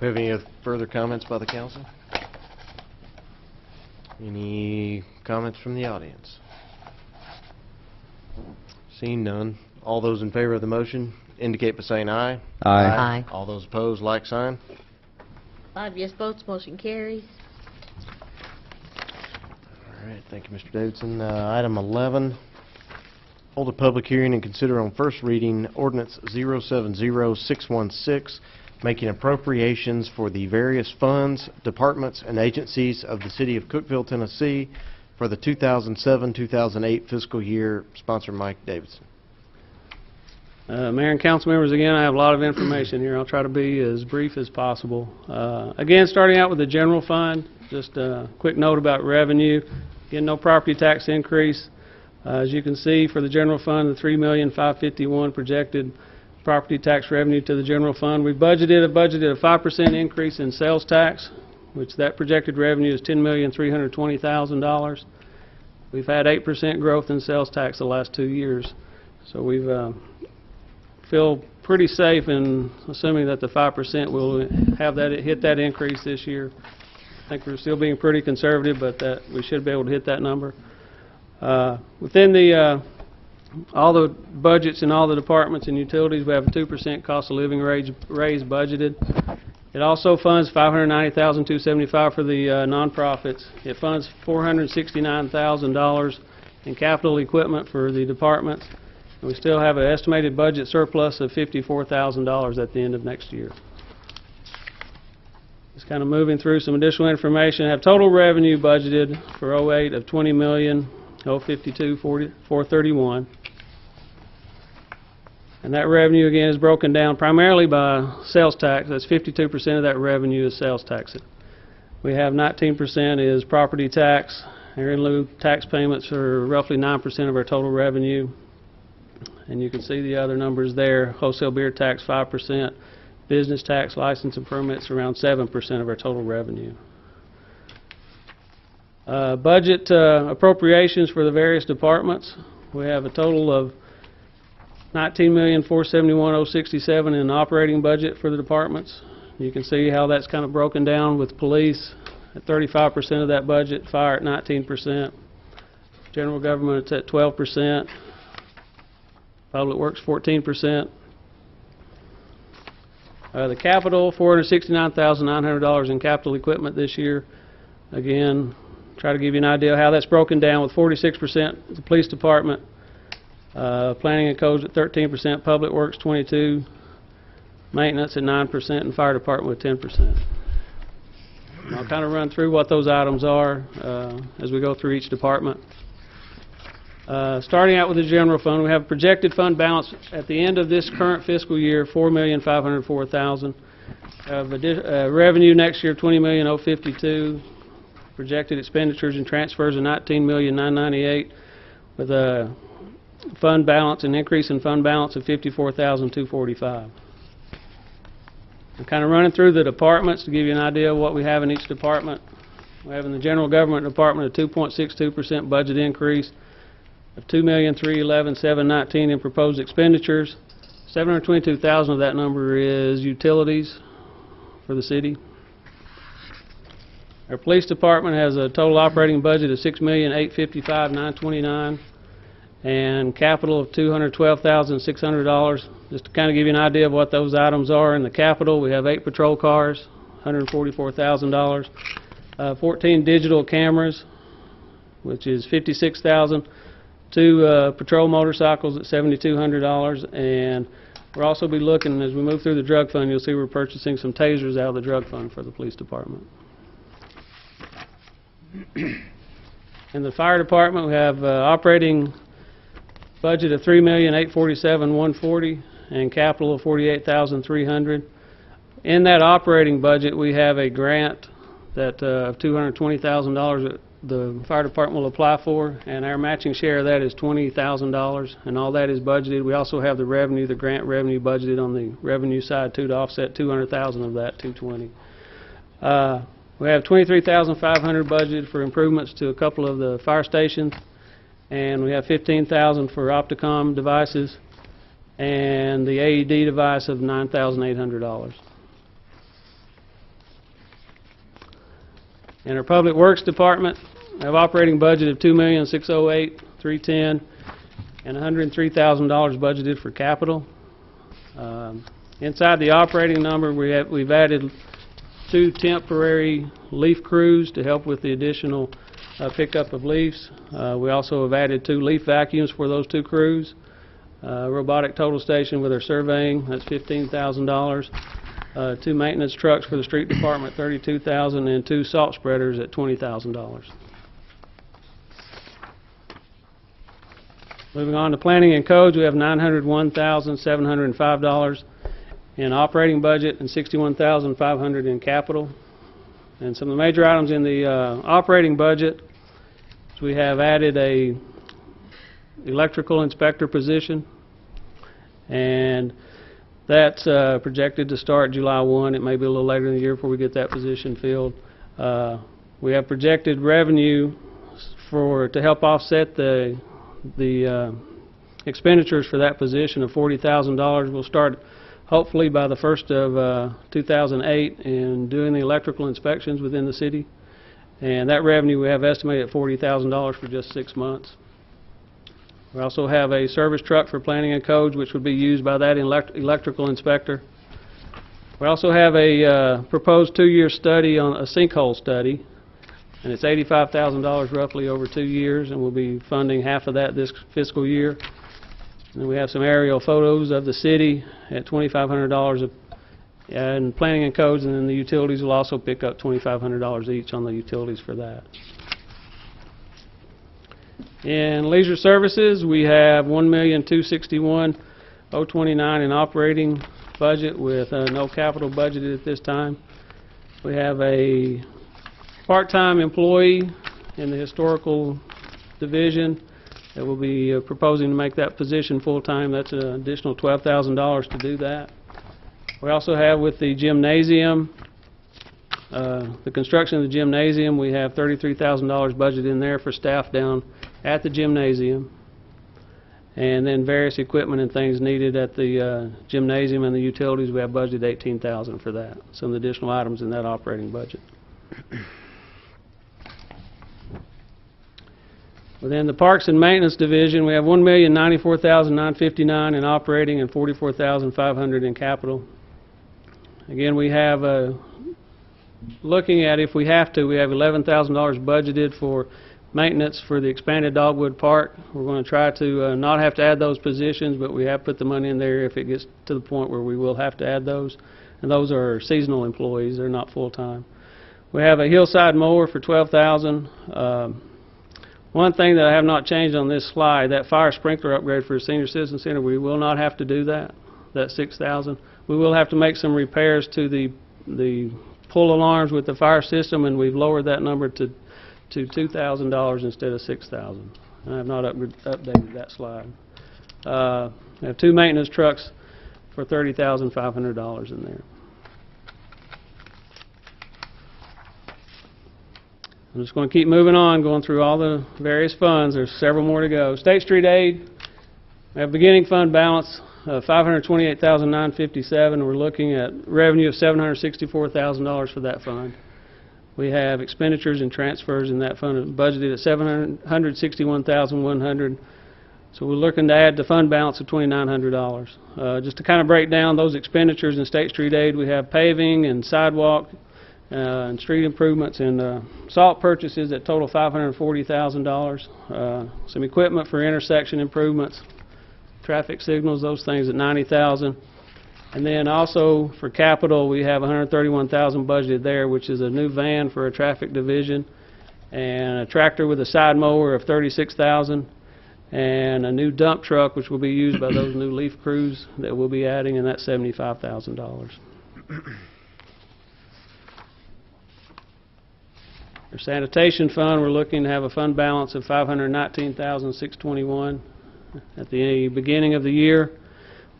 we have any further comments by the council? Any comments from the audience? Seeing none, all those in favor of the motion indicate by saying aye. Aye. All those opposed, like sign. 5 yes votes, motion carries. All right, thank you, Mr. Davidson. Item 11, hold a public hearing and consider on first reading ordinance 070616, making appropriations for the various funds, departments, and agencies of the city of Cookeville, Tennessee for the 2007-2008 fiscal year. Sponsor Mike Davidson. Mayor and council members, again, I have a lot of information here. I'll try to be as brief as possible. Again, starting out with the general fund, just a quick note about revenue. Again, no property tax increase. As you can see, for the general fund, the $3,551,000 projected property tax revenue to the general fund. We budgeted a 5% increase in sales tax, which that projected revenue is $10,320,000. We've had 8% growth in sales tax the last 2 years. So we've feel pretty safe in assuming that the 5% will have that hit that increase this year. I think we're still being pretty conservative, but that we should be able to hit that number. Within the all the budgets in all the departments and utilities, we have a 2% cost of living raise budgeted. It also funds $590,275 for the nonprofits. It funds $469,000 in capital equipment for the departments. And we still have an estimated budget surplus of $54,000 at the end of next year. Just kind of moving through some additional information. I have total revenue budgeted for 08 of $20,052,431. And that revenue, again, is broken down primarily by sales tax. That's 52% of that revenue is sales tax. We have 19% is property tax. Our in lieu tax payments are roughly 9% of our total revenue. And you can see the other numbers there. Wholesale beer tax, 5%. Business tax, license and permits, around 7% of our total revenue. Budget appropriations for the various departments. We have a total of $19,471,067 in operating budget for the departments. You can see how that's kind of broken down with police at 35% of that budget, fire at 19%, general government it's at 12%, public works 14%. The capital, $469,900 in capital equipment this year. Again, try to give you an idea of how that's broken down with 46% the police department, planning and codes at 13%, public works 22%, maintenance at 9%, and fire department with 10%. And I'll kind of run through what those items are as we go through each department. Starting out with the general fund, we have a projected fund balance at the end of this current fiscal year, $4,504,000. Revenue next year, $20,052,000. Projected expenditures and transfers of $19,998,000, with a fund balance, an increase in fund balance of $54,245. I'm kind of running through the departments to give you an idea of what we have in each department. We have in the general government department a 2.62% budget increase of $2,311,719 in proposed expenditures. $722,000 of that number is utilities for the city. Our police department has a total operating budget of $6,855,929 and capital of $212,600. Just to kind of give you an idea of what those items are in the capital, we have 8 patrol cars, $144,000, 14 digital cameras, which is $56,000, 2 patrol motorcycles at $7,200, and we'll also be looking, as we move through the drug fund, you'll see we're purchasing some tasers out of the drug fund for the police department. In the fire department, we have operating budget of $3,847,140 and capital of $48,300. In that operating budget, we have a grant that of $220,000 that the fire department will apply for, and our matching share of that is $20,000, and all that is budgeted. We also have the revenue, the grant revenue budgeted on the revenue side too, to offset $200,000 of that $220,000. We have $23,500 budgeted for improvements to a couple of the fire stations, and we have $15,000 for Opticom devices, and the AED device of $9,800. In our Public Works Department, we have operating budget of $2,608,310, and $103,000 budgeted for capital. Inside the operating number, we've added 2 temporary leaf crews to help with the additional pickup of leaves. We also have added 2 leaf vacuums for those 2 crews. Robotic total station with our surveying, that's $15,000. 2 maintenance trucks for the street department, $32,000, and 2 salt spreaders at $20,000. Moving on to planning and codes, we have $901,705 in operating budget and $61,500 in capital. And some of the major items in the operating budget is we have added a electrical inspector position, and that's projected to start July 1. It may be a little later in the year before we get that position filled. We have projected revenue to help offset the expenditures for that position of $40,000. We'll start hopefully by the 1st of 2008 in doing the electrical inspections within the city. And that revenue we have estimated at $40,000 for just 6 months. We also have a service truck for planning and codes, which would be used by that electrical inspector. We also have a proposed 2-year study on a sinkhole study, and it's $85,000 roughly over 2 years, and we'll be funding half of that this fiscal year. And we have some aerial photos of the city at $2,500 and planning and codes, and then the utilities will also pick up $2,500 each on the utilities for that. In leisure services, we have $1,261,029 in operating budget with no capital budgeted at this time. We have a part-time employee in the historical division that will be proposing to make that position full-time. That's an additional $12,000 to do that. We also have with the gymnasium, the construction of the gymnasium, we have $33,000 budgeted in there for staff down at the gymnasium. And then various equipment and things needed at the gymnasium and the utilities, we have budgeted $18,000 for that. Some additional items in that operating budget. Within the Parks and Maintenance Division, we have $1,094,959 in operating and $44,500 in capital. Again, we have, looking at if we have to, we have $11,000 budgeted for maintenance for the expanded Dogwood Park. We're going to try to not have to add those positions, but we have put the money in there if it gets to the point where we will have to add those. And those are seasonal employees, they're not full-time. We have a hillside mower for $12,000. One thing that I have not changed on this slide, that fire sprinkler upgrade for the Senior Citizen Center, we will not have to do that, that $6,000. We will have to make some repairs to the pull alarms with the fire system, and we've lowered that number to $2,000 instead of $6,000. I have not updated that slide. I have 2 maintenance trucks for $30,500 in there. I'm just going to keep moving on, going through all the various funds. There's several more to go. State Street Aid, we have beginning fund balance of $528,957. We're looking at revenue of $764,000 for that fund. We have expenditures and transfers in that fund budgeted at $761,100. So we're looking to add the fund balance of $2,900. Just to kind of break down those expenditures in State Street Aid, we have paving and sidewalk and street improvements and salt purchases that total $540,000. Some equipment for intersection improvements, traffic signals, those things at $90,000. And then also for capital, we have $131,000 budgeted there, which is a new van for a traffic division, and a tractor with a side mower of $36,000, and a new dump truck, which will be used by those new leaf crews that we'll be adding, and that's $75,000. Our sanitation fund, we're looking to have a fund balance of $519,621 at the beginning of the year.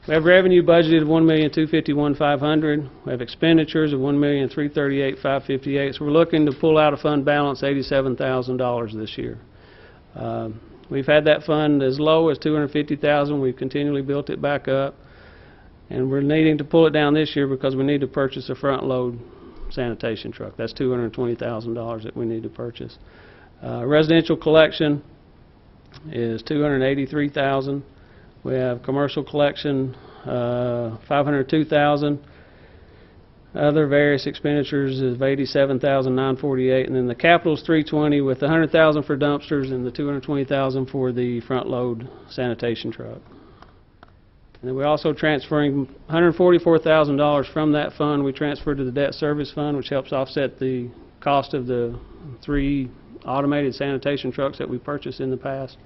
We have revenue budgeted of $1,251,500. We have expenditures of $1,338,558. So we're looking to pull out a fund balance $87,000 this year. We've had that fund as low as $250,000. We've continually built it back up, and we're needing to pull it down this year because we need to purchase a front-load sanitation truck. That's $220,000 that we need to purchase. Residential collection is $283,000. We have commercial collection, $502,000. Other various expenditures is $87,948, and then the capital is $320 with $100,000 for dumpsters and the $220,000 for the front load sanitation truck. And then we're also transferring $144,000 from that fund. We transferred to the debt service fund, which helps offset the cost of the 3 automated sanitation trucks that we purchased in the past.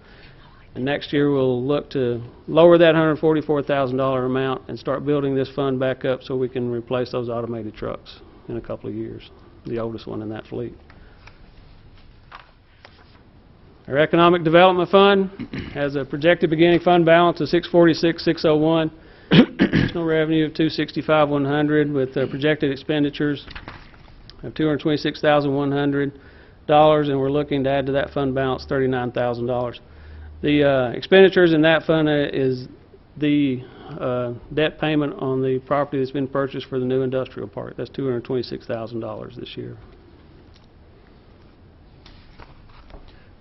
And next year we'll look to lower that $144,000 amount and start building this fund back up so we can replace those automated trucks in a couple of years, the oldest one in that fleet. Our Economic Development Fund has a projected beginning fund balance of $646,601, additional revenue of $265,100 with projected expenditures of $226,100, and we're looking to add to that fund balance $39,000. The expenditures in that fund is the debt payment on the property that's been purchased for the new industrial park. That's $226,000 this year.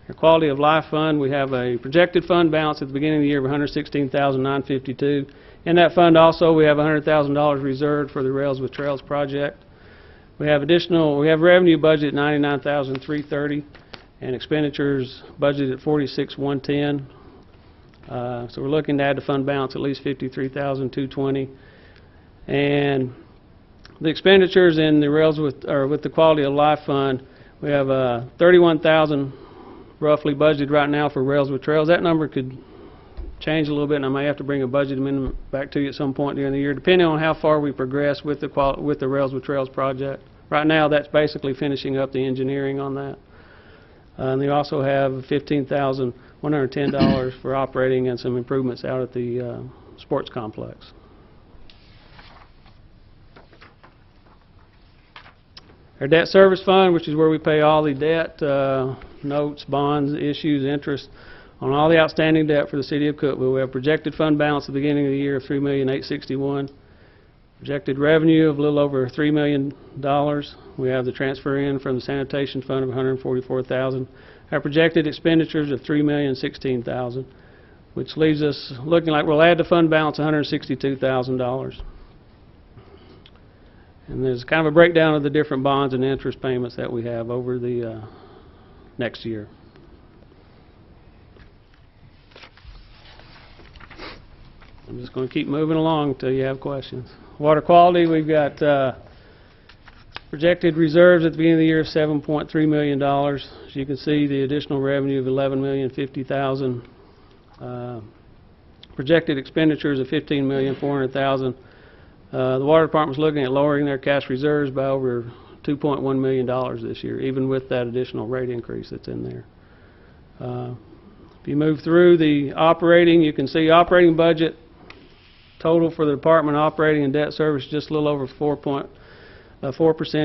Our Quality of Life Fund, we have a projected fund balance at the beginning of the year of $116,952. In that fund also we have $100,000 reserved for the Rails with Trails project. We have revenue budget at $99,330. and expenditures budgeted at $46,110. So we're looking to add to fund balance at least $53,220. And the expenditures in the Rails with the Quality of Life Fund, we have $31,000 roughly budgeted right now for Rails with Trails. That number could change a little bit, and I may have to bring a budget amendment back to you at some point during the year, depending on how far we progress with the Rails with Trails project. Right now, that's basically finishing up the engineering on that. And they also have $15,110 for operating and some improvements out at the sports complex. Our debt service fund, which is where we pay all the debt, notes, bonds, issues, interest on all the outstanding debt for the city of Cookeville. We have projected fund balance at the beginning of the year of $3,861,000. Projected revenue of a little over $3 million. We have the transfer in from the sanitation fund of $144,000. Our projected expenditures of $3,016,000, which leaves us looking like we'll add to fund balance $162,000. And there's kind of a breakdown of the different bonds and interest payments that we have over the next year. I'm just going to keep moving along until you have questions. Water quality, we've got projected reserves at the beginning of the year of $7.3 million. As you can see, the additional revenue of $11,050,000. Projected expenditures of $15,400,000. The Water Department's looking at lowering their cash reserves by over $2.1 million this year, even with that additional rate increase that's in there. If you move through the operating, you can see operating budget total for the department operating and debt service just a little over 4%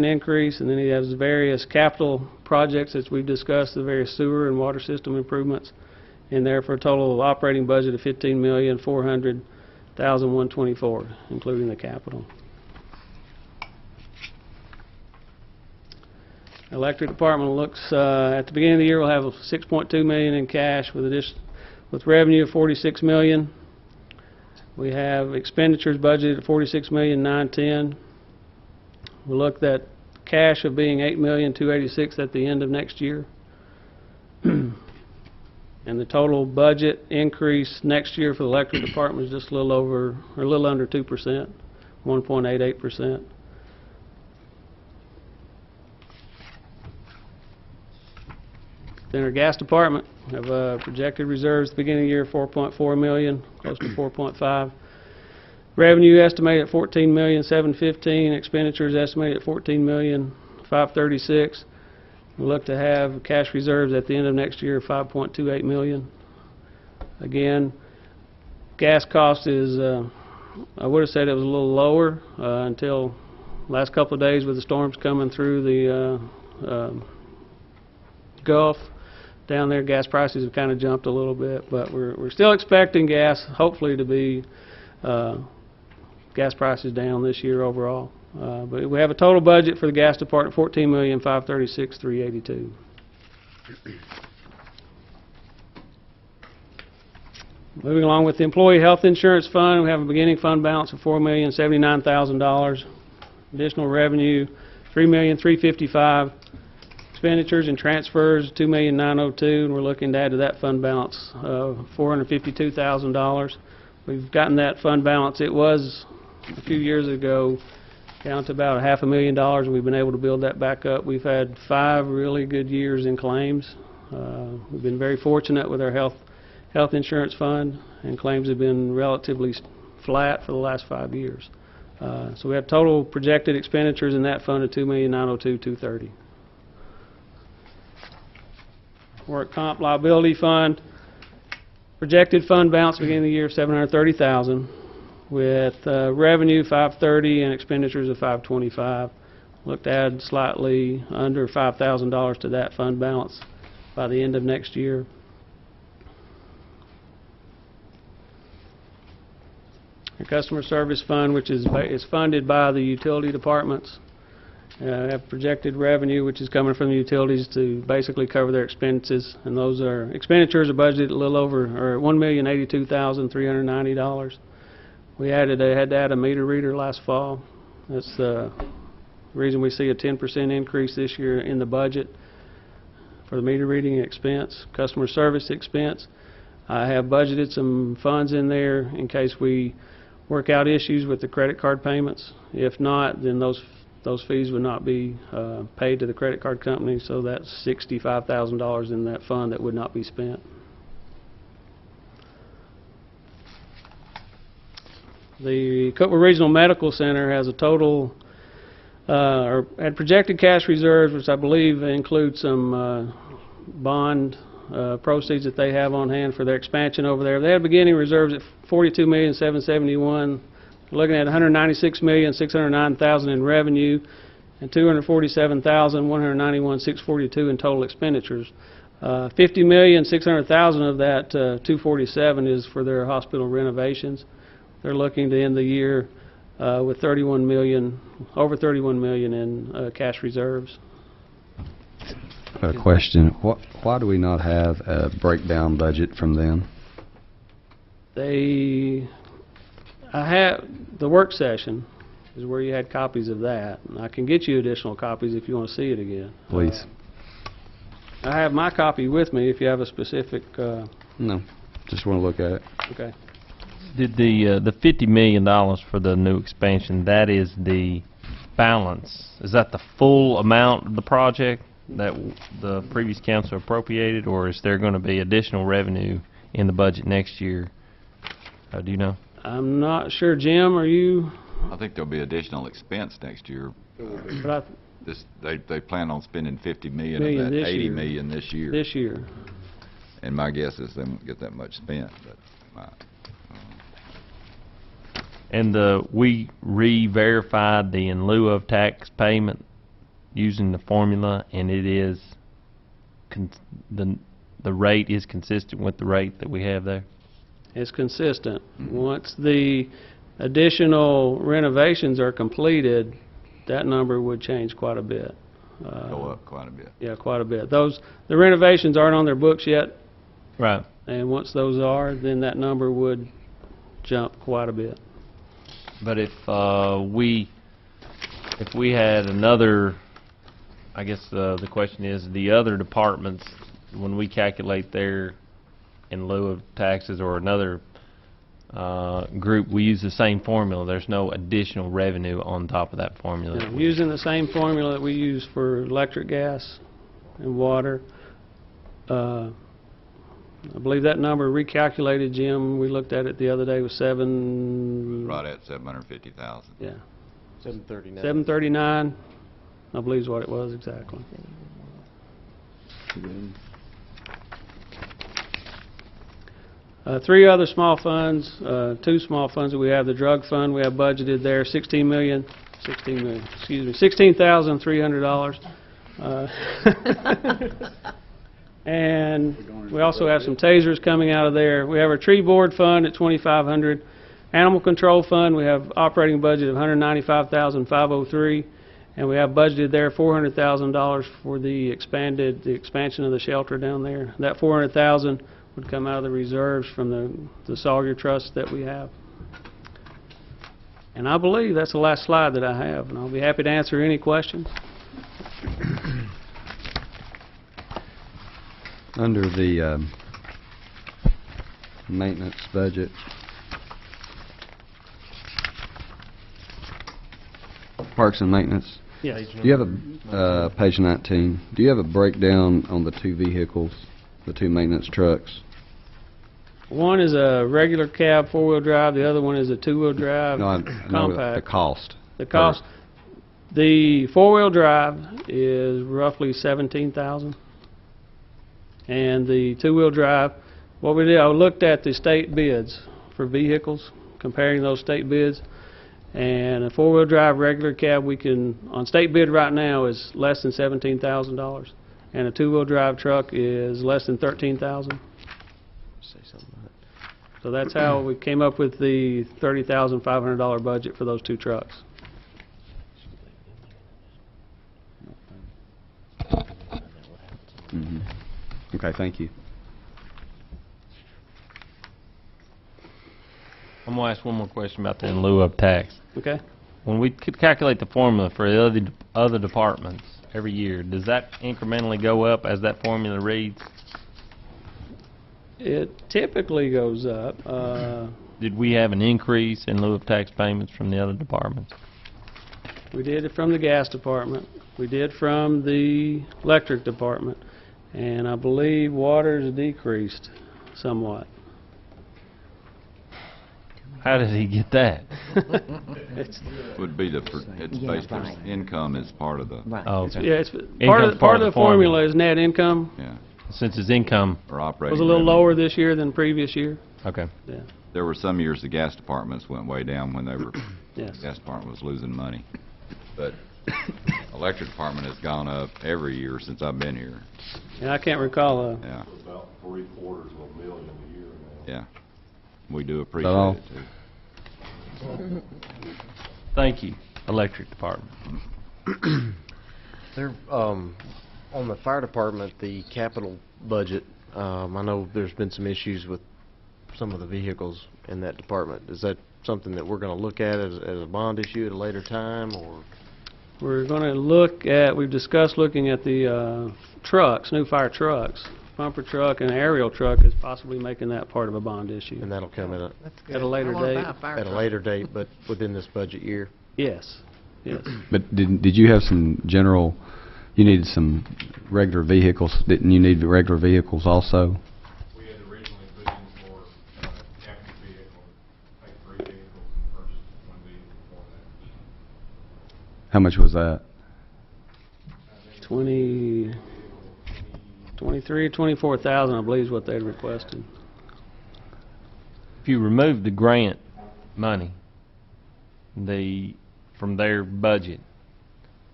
increase, and then he has various capital projects that we've discussed, the various sewer and water system improvements in there for a total operating budget of $15,400,124, including the capital. Electric department looks at the beginning of the year we'll have $6.2 million in cash with revenue of $46 million. We have expenditures budgeted at $46,910,000. We looked at cash of being $8,286,000 at the end of next year. And the total budget increase next year for the electric department is just a little over, or a little under 2%, 1.88%. Then our gas department have projected reserves at the beginning of the year, $4.4 million, close to $4.5. Revenue estimated at $14,715,000. Expenditures estimated at $14,536,000. We look to have cash reserves at the end of next year of $5.28 million. Again, gas cost is I would have said it was a little lower until last couple of days with the storms coming through the Gulf. Down there, gas prices have kind of jumped a little bit, but we're still expecting gas, hopefully, to be gas prices down this year overall. But we have a total budget for the gas department, $14,536,382. Moving along with the employee health insurance fund, we have a beginning fund balance of $4,079,000. Additional revenue, $3,355,000. Expenditures and transfers, $2,902,000, and we're looking to add to that fund balance $452,000. We've gotten that fund balance. It was a few years ago down to about $500,000, and we've been able to build that back up. We've had 5 really good years in claims. We've been very fortunate with our health insurance fund, and claims have been relatively flat for the last 5 years. So we have total projected expenditures in that fund of $2,902,230. Work comp liability fund, projected fund balance beginning of the year of $730,000, with revenue $530 and expenditures of $525. Look to add slightly under $5,000 to that fund balance by the end of next year. Your customer service fund, which is funded by the utility departments, have projected revenue, which is coming from the utilities to basically cover their expenses, and those are expenditures are budgeted a little over, or $1,082,390. We had to add a meter reader last fall. That's the reason we see a 10% increase this year in the budget for the meter reading expense. Customer service expense, I have budgeted some funds in there in case we work out issues with the credit card payments. If not, then those fees would not be paid to the credit card company, so that's $65,000 in that fund that would not be spent. The Cookeville Regional Medical Center has a total, or had projected cash reserves, which I believe include some bond proceeds that they have on hand for their expansion over there. They had beginning reserves at $42,771,000. We're looking at $196,609,000 in revenue and $247,191,642 in total expenditures. $50,600,000 of that $247 is for their hospital renovations. They're looking to end the year with over $31 million in cash reserves. A question: why do we not have a breakdown budget from them? I have the work session is where you had copies of that, and I can get you additional copies if you want to see it again. Please. I have my copy with me if you have a specific. No, just want to look at it. Okay. Did the $50 million for the new expansion, that is the balance? Is that the full amount of the project that the previous council appropriated, or is there going to be additional revenue in the budget next year? Do you know? I'm not sure. Jim, are you? I think there'll be additional expense next year. But They plan on spending $50 million Million of that this $80 year. million this year. This year. And my guess is they won't get that much spent, but And we re-verified the in lieu of tax payment using the formula, and it is the rate is consistent with the rate that we have there. It's consistent. Once the additional renovations are completed, that number would change quite a bit. go up quite a bit. Yeah, quite a bit. The renovations aren't on their books yet, Right. and once those are, then that number would jump quite a bit. But if we had another, I guess the question is, the other departments, when we calculate their in lieu of taxes or another group, we use the same formula. There's no additional revenue on top of that formula. Using the same formula that we use for electric, gas, and water. I believe that number recalculated, Jim, we looked at it the other day, was Right at 750,000. Yeah. 739. 739, I believe is what it was exactly. Three other small funds, two small funds that we have. The drug fund, we have budgeted there $16,300. And we also have some tasers coming out of there. We have our tree board fund at $2,500. Animal control fund, we have operating budget of $195,503, and we have budgeted there $400,000 for the expansion of the shelter down there. That $400,000 would come out of the reserves from the Sawyer Trust that we have. And I believe that's the last slide that I have, and I'll be happy to answer any questions. Under the maintenance budget, Parks and Maintenance, Yes. do you have a, page 19, do you have a breakdown on the two vehicles, the two maintenance trucks? One is a regular cab, four-wheel drive. The other one is a two-wheel drive No, I know compact. the cost. The cost, the four-wheel drive is roughly $17,000, and the two-wheel drive, what we did, I looked at the state bids for vehicles, comparing those state bids, and a four-wheel drive regular cab we can, on state bid right now, is less than $17,000, and a two-wheel drive truck is less than $13,000. Say something about it. So that's how we came up with the $30,500 budget for those two trucks. Okay, thank you. I'm going to ask one more question about the in lieu of tax. Okay? When we calculate the formula for the other departments every year, does that incrementally go up as that formula reads? It typically goes up. Did we have an increase in lieu of tax payments from the other departments? We did it from the gas department. We did from the electric department. And I believe water's decreased somewhat. How did he get that? It's, Would be it's Yeah, based on right. income is part of the, Right. Oh, okay. yeah, it's Income's part of the formula is net income. yeah, Since his income, or It operating. was a little revenue. lower this year than previous year. okay. Yeah. There were some years the gas departments went way down when they were, Yes. gas department was losing money. But electric department has gone up every year since I've been here, And I can't recall. yeah, About $750,000 a year now. yeah. We do appreciate all? it, too. Thank you, electric department. There, on the fire department, the capital budget, I know there's been some issues with some of the vehicles in that department. Is that something that we're going to look at as a bond issue at a later time, or? We're going to look at, we've discussed looking at the trucks, new fire trucks. Pumper truck and aerial truck is possibly making that part of a bond issue. And that'll come at That's good. At a later I wanna date. buy a fire a truck. later date, but within this budget year. Yes, yes. But did you have some general, you needed some regular vehicles, didn't you need regular vehicles also? We had originally put in for captive vehicle, take 3 vehicles and purchase 1 vehicle for that. How much was that? 24,000, I believe is what they requested. If you remove the grant money, from their budget,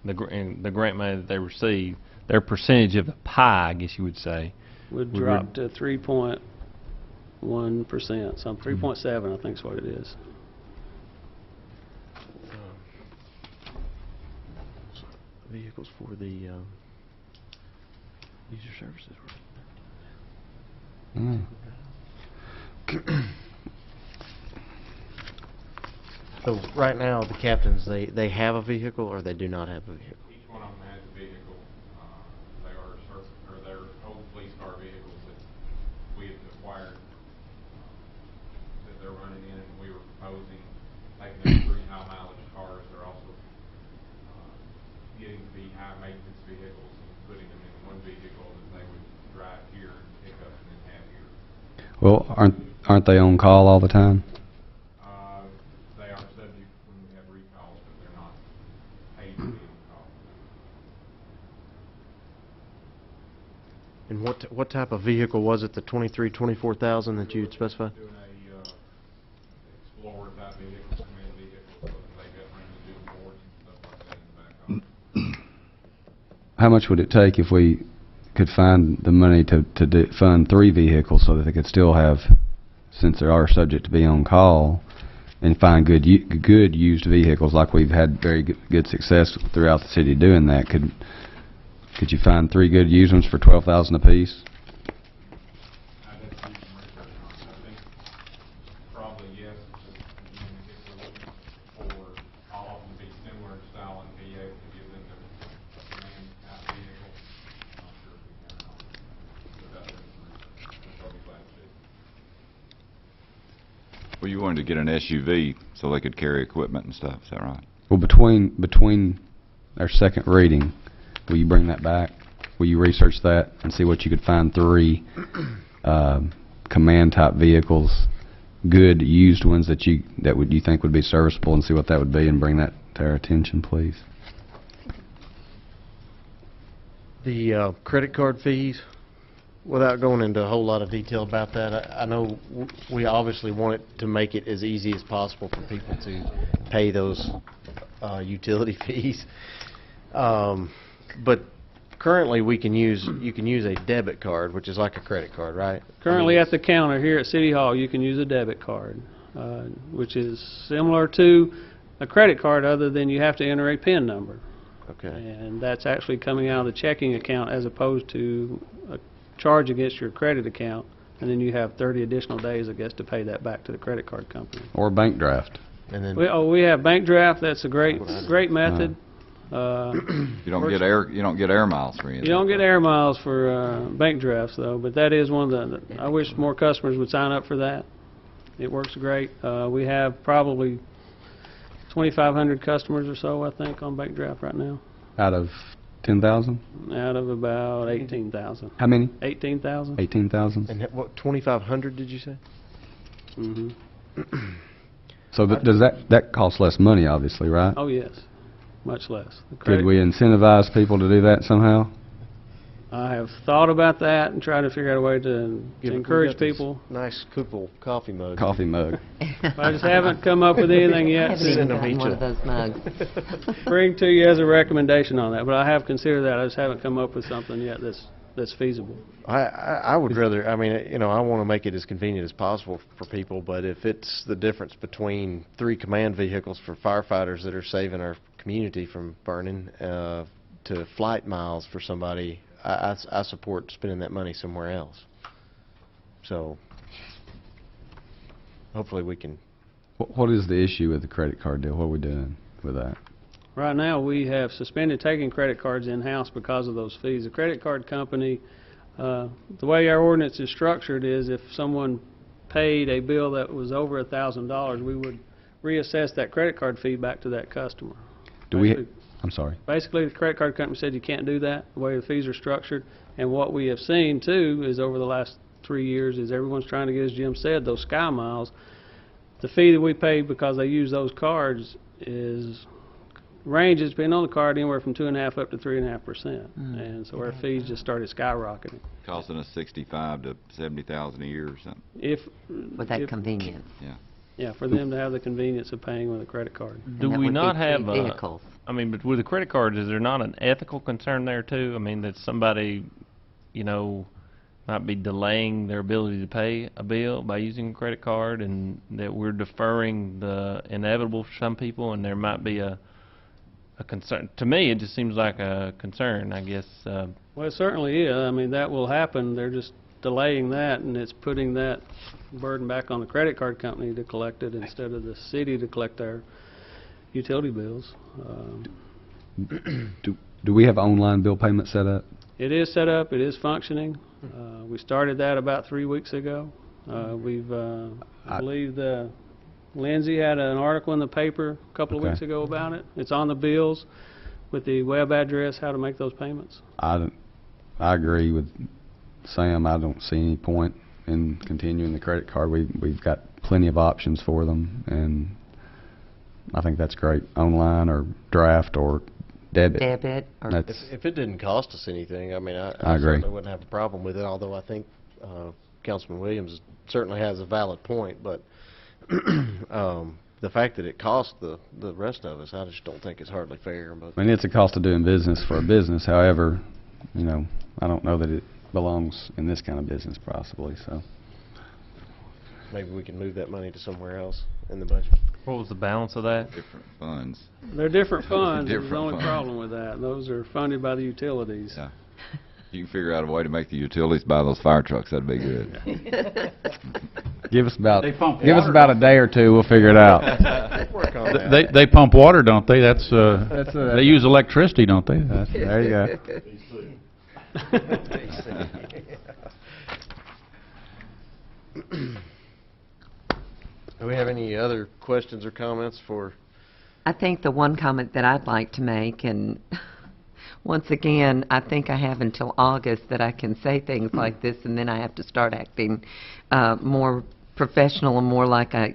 and the grant money that they receive, their percentage of the pie, I guess you would say, Would We drop would- to 3.1%, some 3.7, I think is what it is. Vehicles for the user services. So right now, the captains, they have a vehicle or they do not have a vehicle? Each one of them has a vehicle. They are they're old police car vehicles that we have acquired, that they're running in, and we were proposing taking those 3 high mileage cars. They're also getting to be high maintenance vehicles and putting them in one vehicle that they would drive here and pick up and then have here. Well, aren't they on call all the time? They are subject when we have recalls, but they're not paid to be on call. And what type of vehicle was it, the 24,000 that you had specified? Doing a Explorer type vehicle, command vehicle, so that they got room to do boards and stuff like that in the back of it. How much would it take if we could find the money to fund 3 vehicles so that they could still have, since they are subject to be on call, and find good used vehicles like we've had very good success throughout the city doing that? Could you find 3 good used ones for $12,000 apiece? I'd have to do some research on it. I think probably yes, but again, if we're looking for all of them to be similar in style and be able to give them the command type vehicle, I'm not sure if we can or not. Without doing some research, we'll probably glad to. Well, you wanted to get an SUV so they could carry equipment and stuff, is that right? Well, between our second reading, will you bring that back? Will you research that and see what you could find 3 command type vehicles, good used ones that you think would be serviceable, and see what that would be, and bring that to our attention, please? The credit card fees, without going into a whole lot of detail about that, I know we obviously want it to make it as easy as possible for people to pay those utility fees. But currently, you can use a debit card, which is like a credit card, right? Currently at the counter here at City Hall, you can use a debit card, which is similar to a credit card other than you have to enter a PIN number. Okay. And that's actually coming out of the checking account as opposed to a charge against your credit account, and then you have 30 additional days, I guess, to pay that back to the credit card company. Or a bank draft. And then We have bank draft. That's a great method. You don't get air miles for anything. You don't get air miles for bank drafts, though, but that is one of the, I wish more customers would sign up for that. It works great. We have probably 2,500 customers or so, I think, on bank draft right now, Out of 10,000? out of about 18,000. How many? 18,000? 18,000? and what 2,500 did you say? Mm-hmm. So does that cost less money, obviously, right? Oh, yes, much less. The Could credit- we incentivize people to do that somehow? I have thought about that and tried to figure out a way to encourage people. Nice Kupel coffee mug. Coffee mug. I just haven't come up with anything yet Haven't even Send them gotten each one a- of those mugs. bring to you as a recommendation on that, but I have considered that. I just haven't come up with something yet that's feasible. I would rather, I mean, you know, I want to make it as convenient as possible for people, but if it's the difference between 3 command vehicles for firefighters that are saving our community from burning to flight miles for somebody, I support spending that money somewhere else. So hopefully we can. What is the issue with the credit card deal? What are we doing with that? Right now, we have suspended taking credit cards in-house because of those fees. The credit card company, the way our ordinance is structured is if someone paid a bill that was over $1,000, we would reassess that credit card fee back to that customer. I'm sorry. Basically, the credit card company said you can't do that, the way the fees are structured. And what we have seen, too, is over the last 3 years is everyone's trying to get, as Jim said, those Sky Miles. The fee that we pay because they use those cards ranges, depending on the card, anywhere from 2.5% up to 3.5%. And so our fees just started skyrocketing. Costing us $65,000 to $70,000 a year or something. With that convenience. Yeah, for them to have the convenience of paying with a credit card. Do And that we would be not have 3 vehicles. I mean, but with the credit cards, is there not an ethical concern there too? I mean, that somebody, you know, might be delaying their ability to pay a bill by using a credit card, and that we're deferring the inevitable for some people, and there might be a concern. To me, it just seems like a concern, I guess. Well, it certainly is. I mean, that will happen. They're just delaying that, and it's putting that burden back on the credit card company to collect it instead of the city to collect our utility bills. Do we have online bill payment set up? It is set up. It is functioning. We started that about 3 weeks ago. I believe Lindsay had an article in the paper a couple of Okay. weeks ago about it. It's on the bills with the web address, how to make those payments. I agree with Sam. I don't see any point in continuing the credit card. We've got plenty of options for them, and I think that's great. Online or draft or debit or... That's, If it didn't cost us anything, I mean, I I agree. certainly wouldn't have a problem with it, although I think Councilman Williams certainly has a valid point, but the fact that it costs the rest of us, I just don't think it's hardly fair. But I mean, it's a cost of doing business for a business. However, you know, I don't know that it belongs in this kind of business possibly, so. maybe we can move that money to somewhere else in the budget. What was the balance of that? Different funds. They're different Those are funds, is the different only funds. problem with that. Those are funded by the utilities. Yeah. You can figure out a way to make the utilities buy those fire trucks, that'd be good. Give us about, They pump give us water, about a day or two, we'll figure it out. Work on that. They pump water, don't they? They use electricity, don't they? There you go. Do we have any other questions or comments for? I think the one comment that I'd like to make, and once again, I think I have until August that I can say things like this, and then I have to start acting more professional and more like I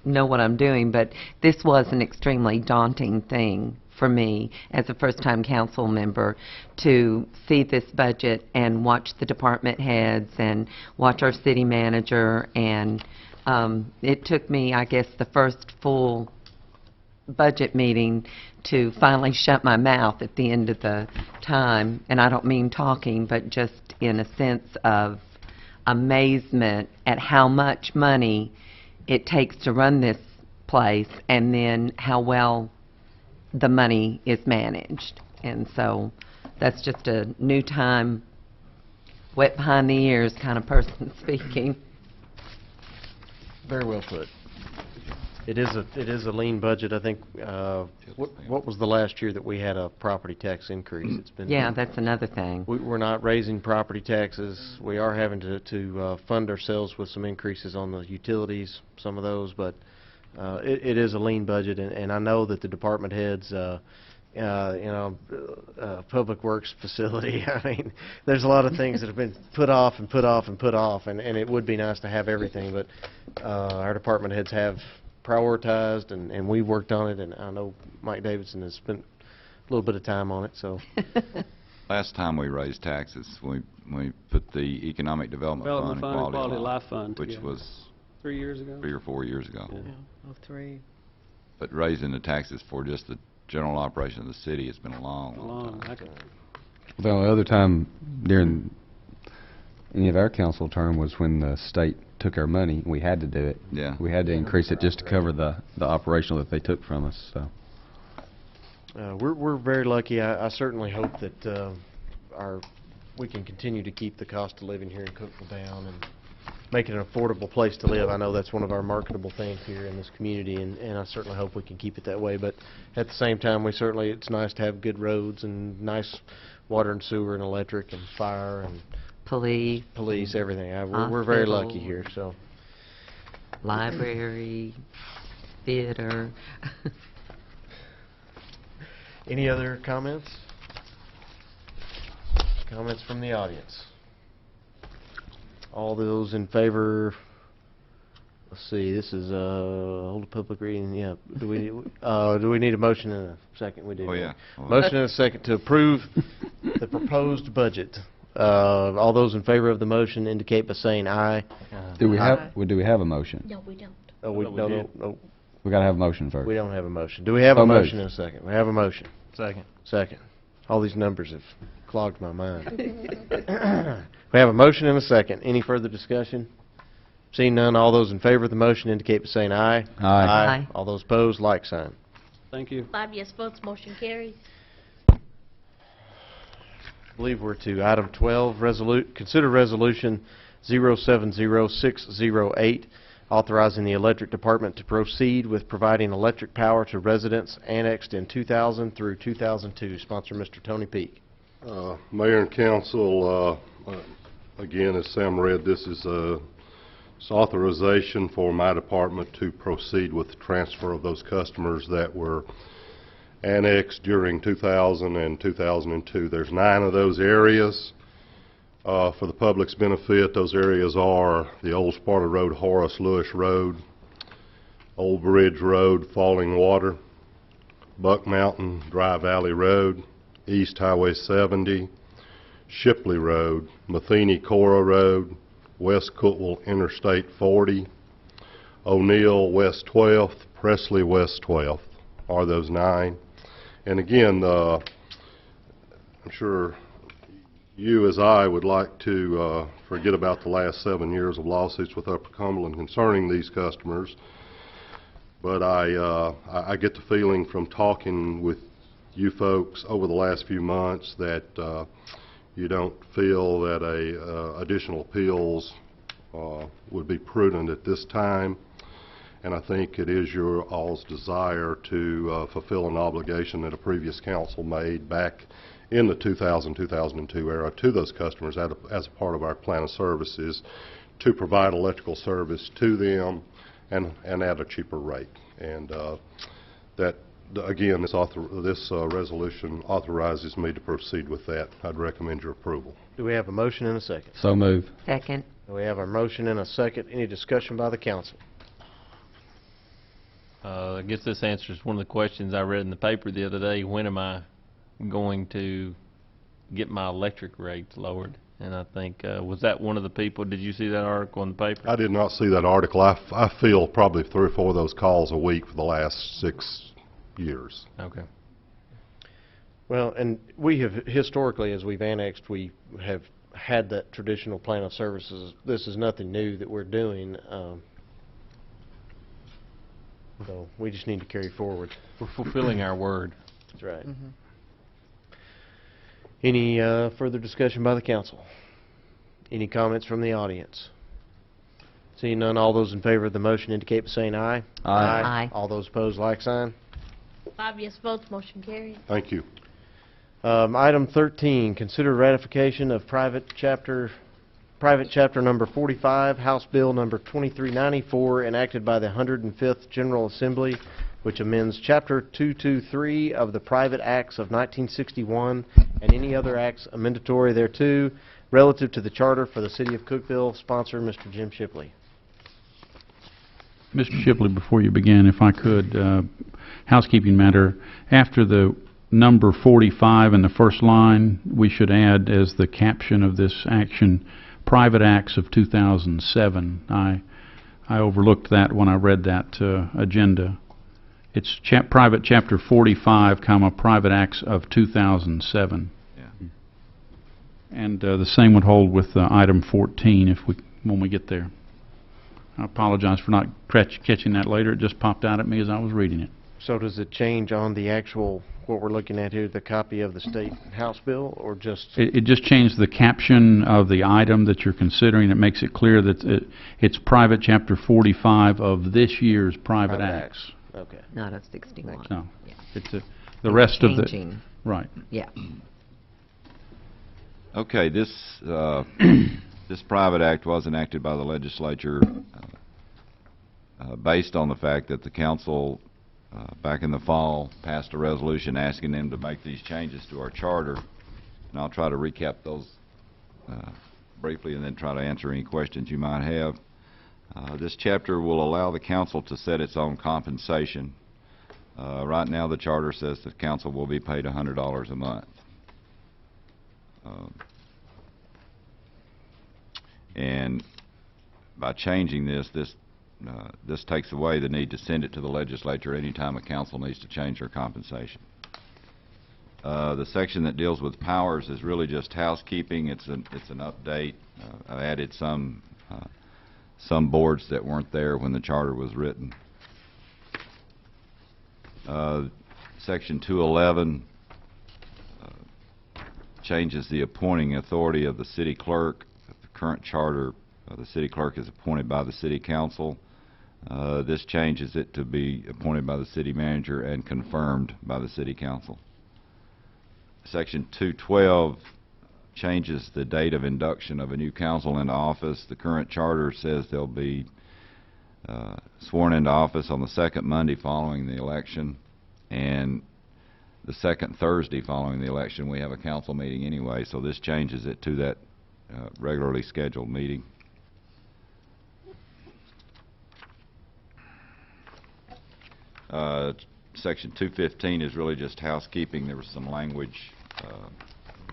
know what I'm doing. But this was an extremely daunting thing for me as a first-time council member to see this budget and watch the department heads and watch our city manager, and it took me, I guess, the first full budget meeting to finally shut my mouth at the end of the time, and I don't mean talking, but just in a sense of amazement at how much money it takes to run this place and then how well the money is managed. And so that's just a new time, wet behind the ears kind of person speaking. Very well put. It is a lean budget. I think, what was the last year that we had a property tax increase? It's been. Yeah, that's another thing. We're not raising property taxes. We are having to fund ourselves with some increases on the utilities, some of those, but it is a lean budget, and I know that the department heads, public works facility, I mean, there's a lot of things that have been put off and put off and put off, and it would be nice to have everything, but our department heads have prioritized, and we've worked on it, and I know Mike Davidson has spent a little bit of time on it, so. Last time we raised taxes, we put the Economic Development Fund Development and Fund and Quality Quality Life, Life Fund which together. was 3 years ago? 3 or 4 years ago. Yeah, oh, 3. But raising the taxes for just the general operation of the city has been a long, long Long. time. The only other time during any of our council term was when the state took our money. We had to do it. Yeah. We had to increase it just to cover the operational that they took from us, so. We're very lucky. I certainly hope that we can continue to keep the cost of living here in Cookeville down and make it an affordable place to live. I know that's one of our marketable things here in this community, and I certainly hope we can keep it that way. But at the same time, it's nice to have good roads and nice water and sewer and electric and fire and Police, everything. We're very lucky Hospital. here, so. library, theater. Any other comments? Comments from the audience? All those in favor, let's see, this is hold a public reading, yeah. Do we need a motion and a second? We do. Oh, yeah. Motion and a second to approve the proposed budget. All those in favor of the motion indicate by saying aye. Do we have a motion? No, we don't. Oh, no. We gotta have a motion first. We don't have a motion. Do we have a So moved. motion and a second? We have a motion. Second. Second. All these numbers have clogged my mind. We have a motion and a second. Any further discussion? Seeing none, all those in favor of the motion indicate by saying aye. Aye. Aye. All those opposed, like sign. Thank you. 5 yes votes, motion carries. I believe we're to item 12, consider resolution 070608, authorizing the electric department to proceed with providing electric power to residents annexed in 2000 through 2002. Sponsor Mr. Tony Peak. Mayor and council, again, as Sam read, this is it's authorization for my department to proceed with the transfer of those customers that were annexed during 2000 and 2002. There's 9 of those areas. For the public's benefit, those areas are the Old Sparta Road, Horace Lewis Road, Old Bridge Road, Falling Water, Buck Mountain Dry Valley Road, East Highway 70, Shipley Road, Matheny-Cora Road, West Cookeville Interstate 40, O'Neill West 12th, Presley West 12th are those 9. And again, I'm sure you as I would like to forget about the last 7 years of lawsuits with Upper Cumberland concerning these customers. But I get the feeling from talking with you folks over the last few months that you don't feel that additional appeals would be prudent at this time. And I think it is your all's desire to fulfill an obligation that a previous council made back in the 2000-2002 era to those customers as a part of our plan of services to provide electrical service to them and at a cheaper rate. And that, again, this resolution authorizes me to proceed with that. I'd recommend your approval. Do we have a motion and a second? So move. Second. We have a motion and a second. Any discussion by the council? I guess this answers one of the questions I read in the paper the other day. When am I going to get my electric rates lowered? And I think, was that one of the people, did you see that article in the paper? I did not see that article. I feel probably 3 or 4 of those calls a week for the last 6 years. Okay. Well, and we have historically, as we've annexed, we have had that traditional plan of services. This is nothing new that we're doing. So we just need to carry forward. We're fulfilling our word. That's right. Any further discussion by the council? Any comments from the audience? Seeing none, all those in favor of the motion indicate by saying aye. Aye. Aye. All those opposed, like sign. 5 yes votes, motion carries. Thank you. Item 13, consider ratification of private chapter number 45, House Bill number 2394, enacted by the 105th General Assembly, which amends Chapter 223 of the Private Acts of 1961 and any other acts amendatory thereto relative to the charter for the City of Cookeville. Sponsor, Mr. Jim Shipley. Mr. Shipley, before you begin, if I could, housekeeping matter, after the number 45 in the first line, we should add as the caption of this action, Private Acts of 2007. I overlooked that when I read that agenda. It's private chapter 45, Private Acts of 2007. Yeah. And the same would hold with item 14 when we get there. I apologize for not catching that later. It just popped out at me as I was reading it. So does it change on the actual, what we're looking at here, the copy of the state House bill, or just? It just changed the caption of the item that you're considering. It makes it clear that it's private chapter 45 of this year's private acts. Okay. Not a 61. No, Yeah. it's the rest of the, Changing. right. Yeah. Okay, this this private act was enacted by the legislature based on the fact that the council back in the fall passed a resolution asking them to make these changes to our charter. And I'll try to recap those briefly and then try to answer any questions you might have. This chapter will allow the council to set its own compensation. Right now the charter says that council will be paid $100 a month. And by changing this takes away the need to send it to the legislature any time a council needs to change their compensation. The section that deals with powers is really just housekeeping. It's an update. I added some boards that weren't there when the charter was written. Section 211 changes the appointing authority of the city clerk. The current charter, the city clerk is appointed by the city council. This changes it to be appointed by the city manager and confirmed by the city council. Section 212 changes the date of induction of a new council into office. The current charter says they'll be sworn into office on the second Monday following the election, and the second Thursday following the election we have a council meeting anyway, so this changes it to that regularly scheduled meeting. Section 215 is really just housekeeping. There was some language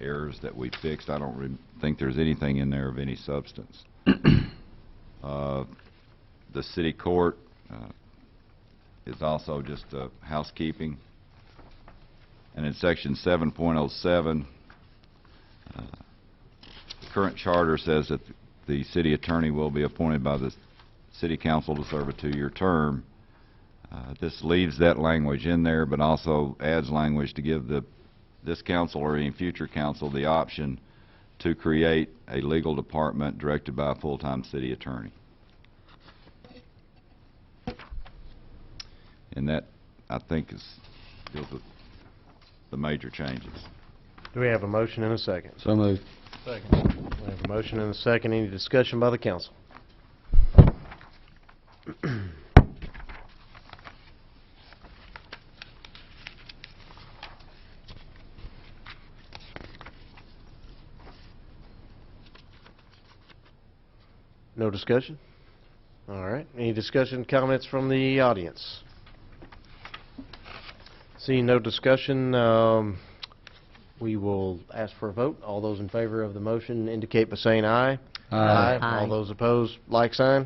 errors that we fixed. I don't think there's anything in there of any substance. The city court is also just housekeeping. And in Section 7.07, the current charter says that the city attorney will be appointed by the city council to serve a 2-year term. This leaves that language in there, but also adds language to give this council or any future council the option to create a legal department directed by a full-time city attorney. And that, I think, deals with the major changes. Do we have a motion and a second? So moved. Second. We have a motion and a second. Any discussion by the council? No discussion? All right. Any discussion, comments from the audience? Seeing no discussion, we will ask for a vote. All those in favor of the motion indicate by saying aye. Aye. Aye. All those opposed, like sign.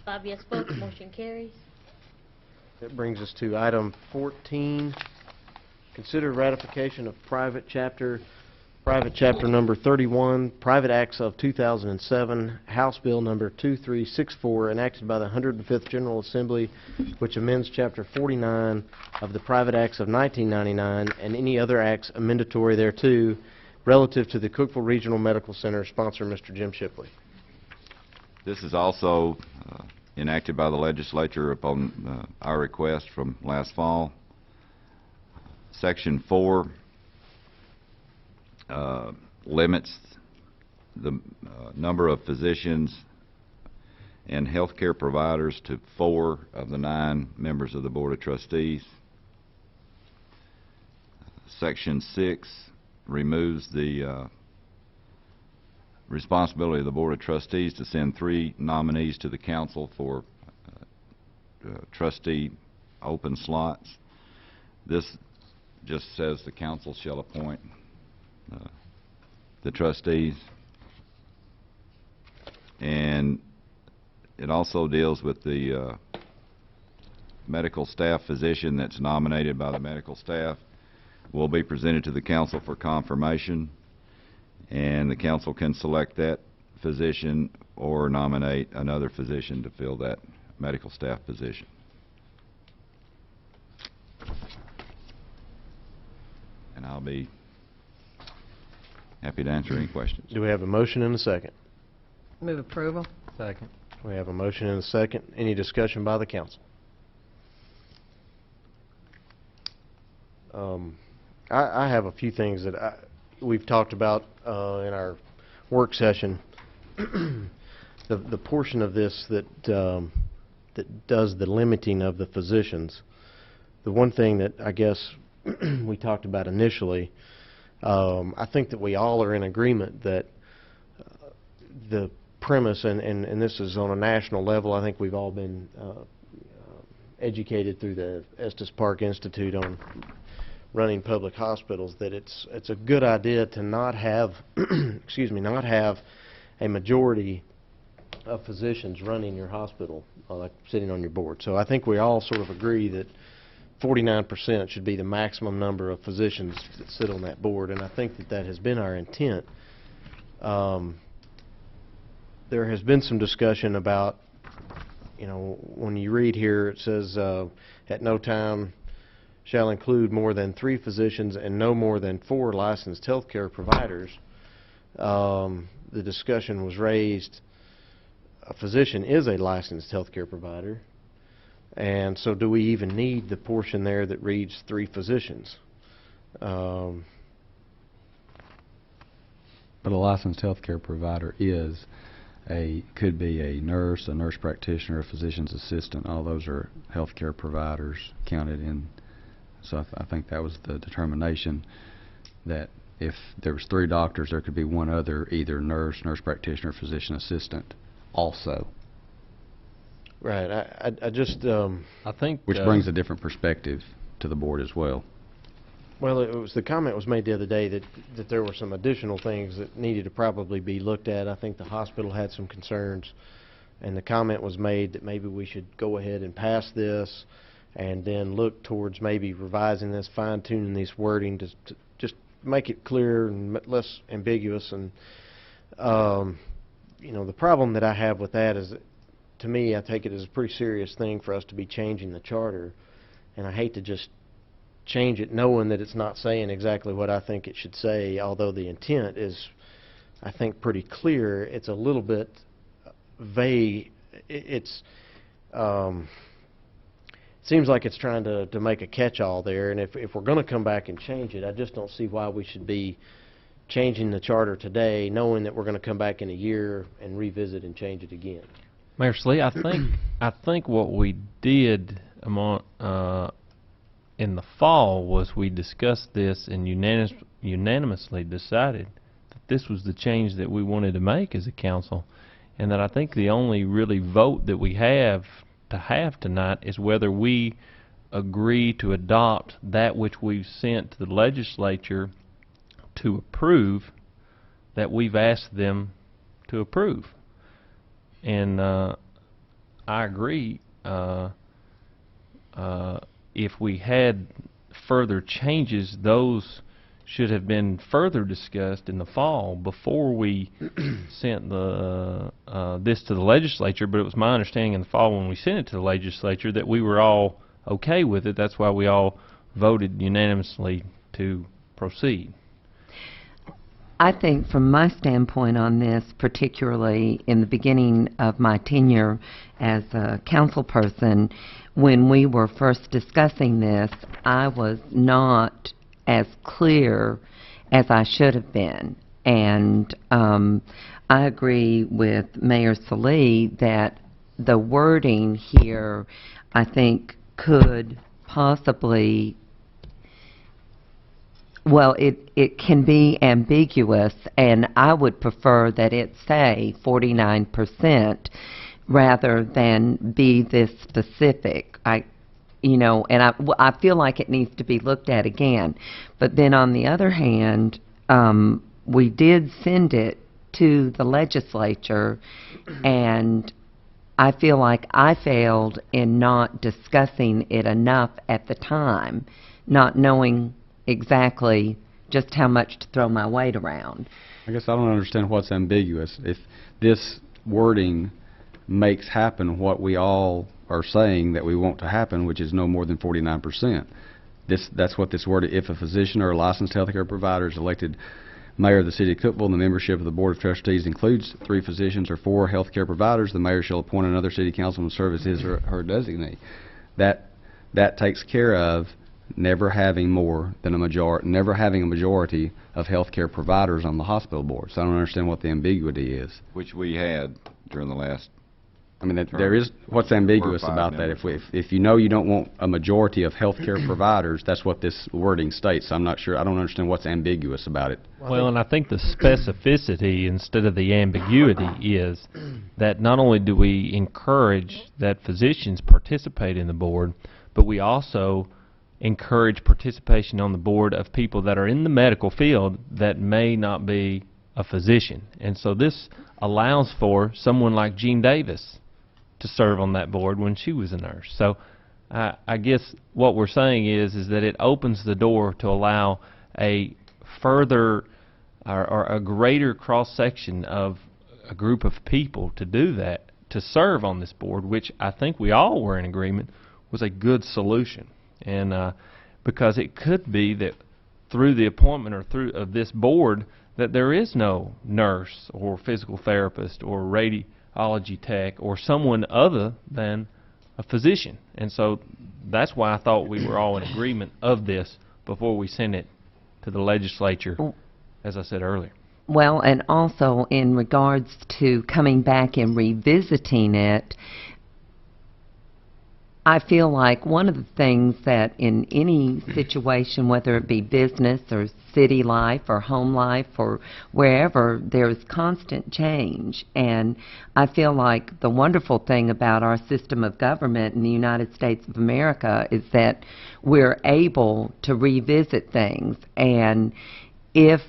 5 yes votes, motion carries. That brings us to item 14. Consider ratification of private chapter number 31, Private Acts of 2007, House Bill number 2364, enacted by the 105th General Assembly, which amends Chapter 49 of the Private Acts of 1999 and any other acts amendatory thereto relative to the Cookeville Regional Medical Center. Sponsor, Mr. Jim Shipley. This is also enacted by the legislature upon our request from last fall. Section 4 limits the number of physicians and healthcare providers to 4 of the 9 members of the Board of Trustees. Section 6 removes the responsibility of the Board of Trustees to send 3 nominees to the council for trustee open slots. This just says the council shall appoint the trustees, and it also deals with the medical staff physician that's nominated by the medical staff will be presented to the council for confirmation, and the council can select that physician or nominate another physician to fill that medical staff position. And I'll be happy to answer any questions. Do we have a motion and a second? Move approval. Second. We have a motion and a second. Any discussion by the council? I have a few things that we've talked about in our work session. The portion of this that does the limiting of the physicians. The one thing that I guess we talked about initially, I think that we all are in agreement that the premise, and this is on a national level, I think we've all been educated through the Estes Park Institute on running public hospitals, that it's a good idea to not have not have a majority of physicians running your hospital, like sitting on your board. So I think we all sort of agree that 49% should be the maximum number of physicians that sit on that board, and I think that that has been our intent. There has been some discussion about, you know, when you read here, it says, at no time shall include more than 3 physicians and no more than 4 licensed healthcare providers. The discussion was raised, a physician is a licensed healthcare provider, and so do we even need the portion there that reads 3 physicians? But a licensed healthcare provider could be a nurse practitioner, a physician's assistant. All those are healthcare providers counted in. So I think that was the determination, that if there was 3 doctors, there could be one other, either nurse practitioner, physician assistant also. Right, I just, I think. Which brings a different perspective to the board as well. well, the comment was made the other day that there were some additional things that needed to probably be looked at. I think the hospital had some concerns, and the comment was made that maybe we should go ahead and pass this and then look towards maybe revising this, fine-tuning this wording to just make it clearer and less ambiguous. And, you know, the problem that I have with that is, to me, I take it as a pretty serious thing for us to be changing the charter, and I hate to just change it knowing that it's not saying exactly what I think it should say, although the intent is, I think, pretty clear. It's a little bit vague. It's seems like it's trying to make a catch-all there, and if we're going to come back and change it, I just don't see why we should be changing the charter today, knowing that we're going to come back in a year and revisit and change it again. Mayor Slee, I think what we did in the fall was we discussed this and unanimously decided that this was the change that we wanted to make as a council, and that I think the only really vote that we have tonight is whether we agree to adopt that which we've sent to the legislature to approve, that we've asked them to approve. And I agree, if we had further changes, those should have been further discussed in the fall before we sent this to the legislature. But it was my understanding in the fall when we sent it to the legislature that we were all okay with it. That's why we all voted unanimously to proceed. I think from my standpoint on this, particularly in the beginning of my tenure as a council person, when we were first discussing this, I was not as clear as I should have been. And I agree with Mayor Salee that the wording here, I think, could possibly, well, it can be ambiguous, and I would prefer that it say 49% rather than be this specific. I feel like it needs to be looked at again. But then on the other hand, we did send it to the legislature, and I feel like I failed in not discussing it enough at the time, not knowing exactly just how much to throw my weight around. I guess I don't understand what's ambiguous. If this wording makes happen what we all are saying that we want to happen, which is no more than 49%. That's what this word, if a physician or a licensed healthcare provider is elected mayor of the city of Cookeville, and the membership of the board of trustees includes 3 physicians or 4 healthcare providers, the mayor shall appoint another city councilman to serve as his or her designee. That takes care of never having a majority of healthcare providers on the hospital board. So I don't understand what the ambiguity is. Which we had during the last. I mean, there is, what's ambiguous about that? If you know you don't want a majority of healthcare providers, that's what this wording states. I'm not sure, I don't understand what's ambiguous about it. Well, and I think the specificity instead of the ambiguity is that not only do we encourage that physicians participate in the board, but we also encourage participation on the board of people that are in the medical field that may not be a physician. And so this allows for someone like Jean Davis to serve on that board when she was a nurse. So I guess what we're saying is that it opens the door to allow a further or a greater cross-section of a group of people to do that, to serve on this board, which I think we all were in agreement was a good solution. And because it could be that through the appointment or through of this board that there is no nurse or physical therapist or radiology tech or someone other than a physician. And so that's why I thought we were all in agreement of this before we sent it to the legislature, as I said earlier. Well, and also in regards to coming back and revisiting it, I feel like one of the things that in any situation, whether it be business or city life or home life or wherever, there's constant change. And I feel like the wonderful thing about our system of government in the United States of America is that we're able to revisit things. And if,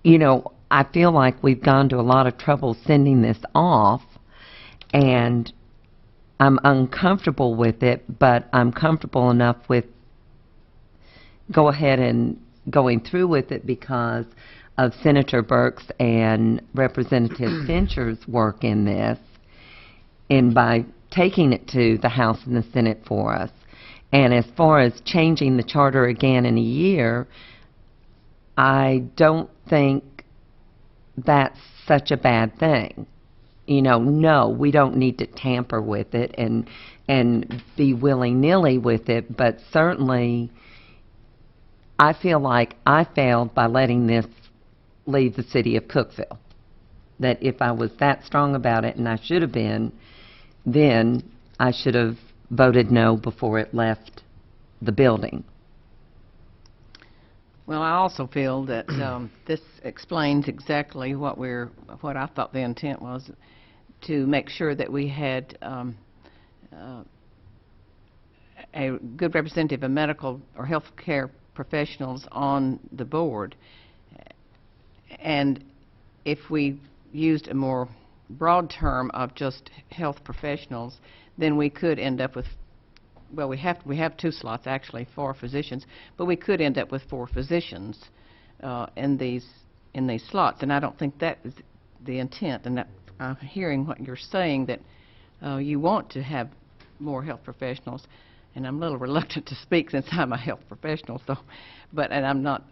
you know, I feel like we've gone to a lot of trouble sending this off, and I'm uncomfortable with it, but I'm comfortable enough with go ahead and going through with it because of Senator Burke's and Representative Fincher's work in this, and by taking it to the House and the Senate for us. And as far as changing the charter again in a year, I don't think that's such a bad thing. You know, no, we don't need to tamper with it and be willy-nilly with it, but certainly I feel like I failed by letting this leave the city of Cookeville. That if I was that strong about it, and I should have been, then I should have voted no before it left the building. Well, I also feel that this explains exactly what I thought the intent was, to make sure that we had a good representative of medical or health care professionals on the board. And if we used a more broad term of just health professionals, then we could end up with, well, we have 2 slots actually for physicians, but we could end up with 4 physicians in these slots, and I don't think that is the intent. And that I'm hearing what you're saying, that you want to have more health professionals, and I'm a little reluctant to speak since I'm a health professional. So, and I'm not,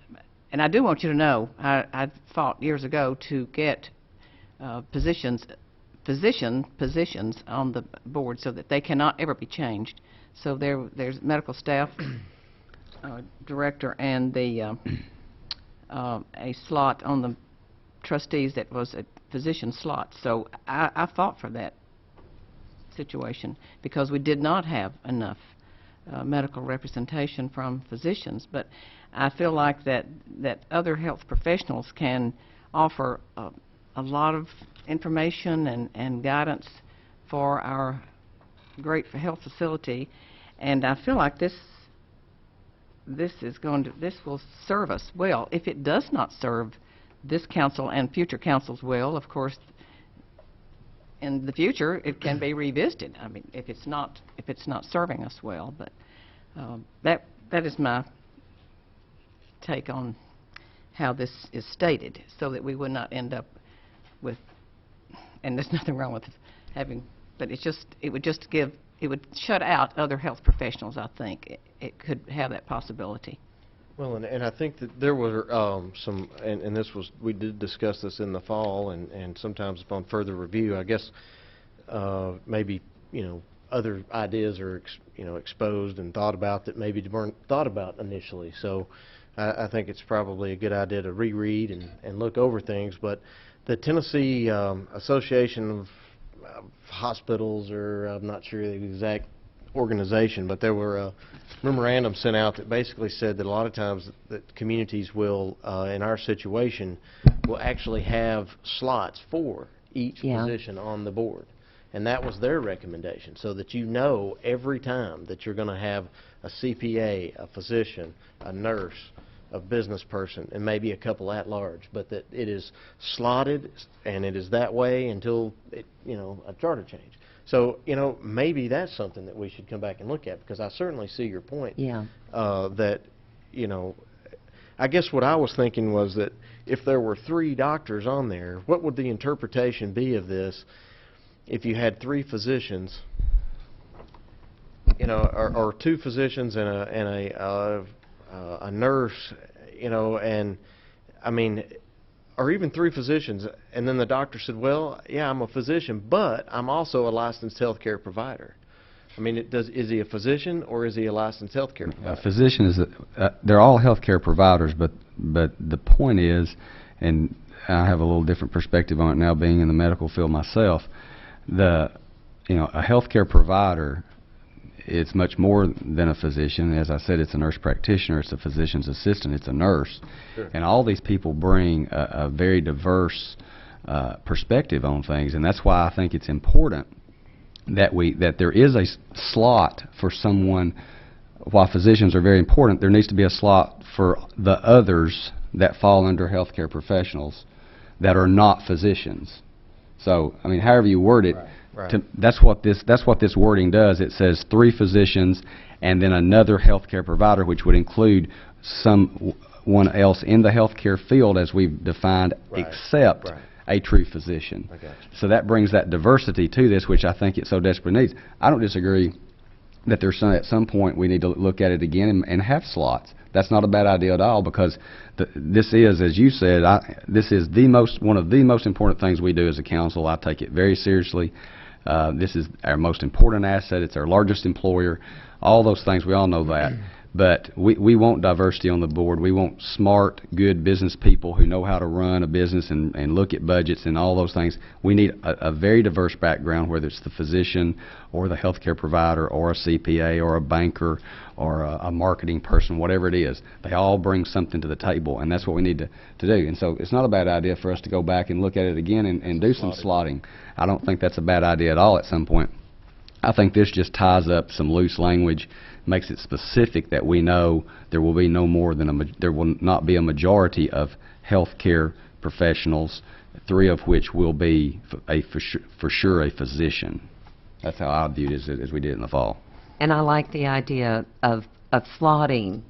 and I do want you to know I fought years ago to get physicians on the board so that they cannot ever be changed. So there's medical staff director and the a slot on the trustees that was a physician slot. So I fought for that situation because we did not have enough medical representation from physicians. But I feel like that other health professionals can offer a lot of information and guidance for our great health facility, and I feel like this will serve us well. If it does not serve this council and future councils well, of course, in the future it can be revisited. I mean, if it's not serving us well, but that is my take on how this is stated, so that we would not end up with, and there's nothing wrong with having, but it would shut out other health professionals. I think it could have that possibility. Well, and I think that there were some, and this was, we did discuss this in the fall, and sometimes upon further review, I guess maybe, other ideas are exposed and thought about that maybe weren't thought about initially. So I think it's probably a good idea to reread and look over things. But the Tennessee Association of Hospitals, or I'm not sure the exact organization, but there were a memorandum sent out that basically said that a lot of times that communities will, in our situation, will actually have slots for each position on the board. And that was their recommendation, so that you know every time that you're going to have a CPA, a physician, a nurse, a business person, and maybe a couple at large, but that it is slotted and it is that way until it, a charter change. So, maybe that's something that we should come back and look at, because I certainly see your point. Yeah. That, I guess what I was thinking was that if there were 3 doctors on there, what would the interpretation be of this if you had 3 physicians, or 2 physicians and a nurse, and I mean, or even 3 physicians, and then the doctor said, well, yeah, I'm a physician, but I'm also a licensed healthcare provider. I mean, is he a physician or is he a licensed healthcare provider? A physician is, they're all healthcare providers, but the point is, and I have a little different perspective on it now, being in the medical field myself, a healthcare provider it's much more than a physician. As I said, it's a nurse practitioner, it's a physician's assistant, it's a nurse. Sure. And all these people bring a very diverse perspective on things, and that's why I think it's important that there is a slot for someone. While physicians are very important, there needs to be a slot for the others that fall under healthcare professionals that are not physicians. So, I mean, however you word it, Right. that's what this wording does. It says 3 physicians and then another healthcare provider, which would include someone else in the healthcare field as we've defined, Right. except Right. a true physician. I got you. So that brings that diversity to this, which I think it so desperately needs. I don't disagree that at some point we need to look at it again and have slots. That's not a bad idea at all, because this is, as you said, this is one of the most important things we do as a council. I take it very seriously. This is our most important asset. It's our largest employer. All those things, we all know that. But we want diversity on the board. We want smart, good business people who know how to run a business and look at budgets and all those things. We need a very diverse background, whether it's the physician or the healthcare provider or a CPA or a banker or a marketing person, whatever it is. They all bring something to the table, and that's what we need to do. And so it's not a bad idea for us to go back and look at it again and do some slotting. I don't think that's a bad idea at all at some point. I think this just ties up some loose language, makes it specific that we know there will be no more than there will not be a majority of healthcare professionals, 3 of which will be for sure a physician. That's how I viewed it as we did in the fall. And I like the idea of slotting,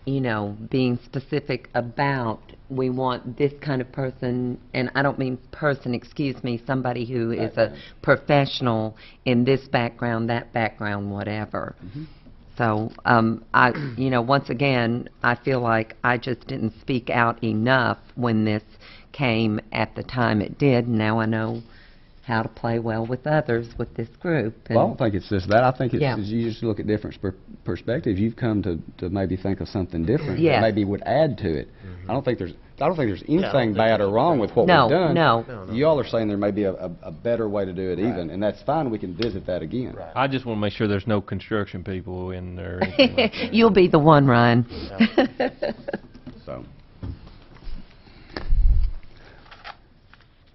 being specific about, we want this kind of person, and I don't mean person, excuse me, somebody who is a professional in this background, that background, whatever. So, once again, I feel like I just didn't speak out enough when this came at the time it did. Now I know how to play well with others with this group. Well, I don't think it's just that. I think it's Yeah. you just look at different perspectives. You've come to maybe think of something different Yes. that maybe would add to it. I don't think there's anything think bad or wrong with what No, we've done. no. You all are saying there may be a better way to do it even, and that's fine. We can visit that again. Right. I just want to make sure there's no construction people in there. or anything like that. You'll be the one, Ryan. So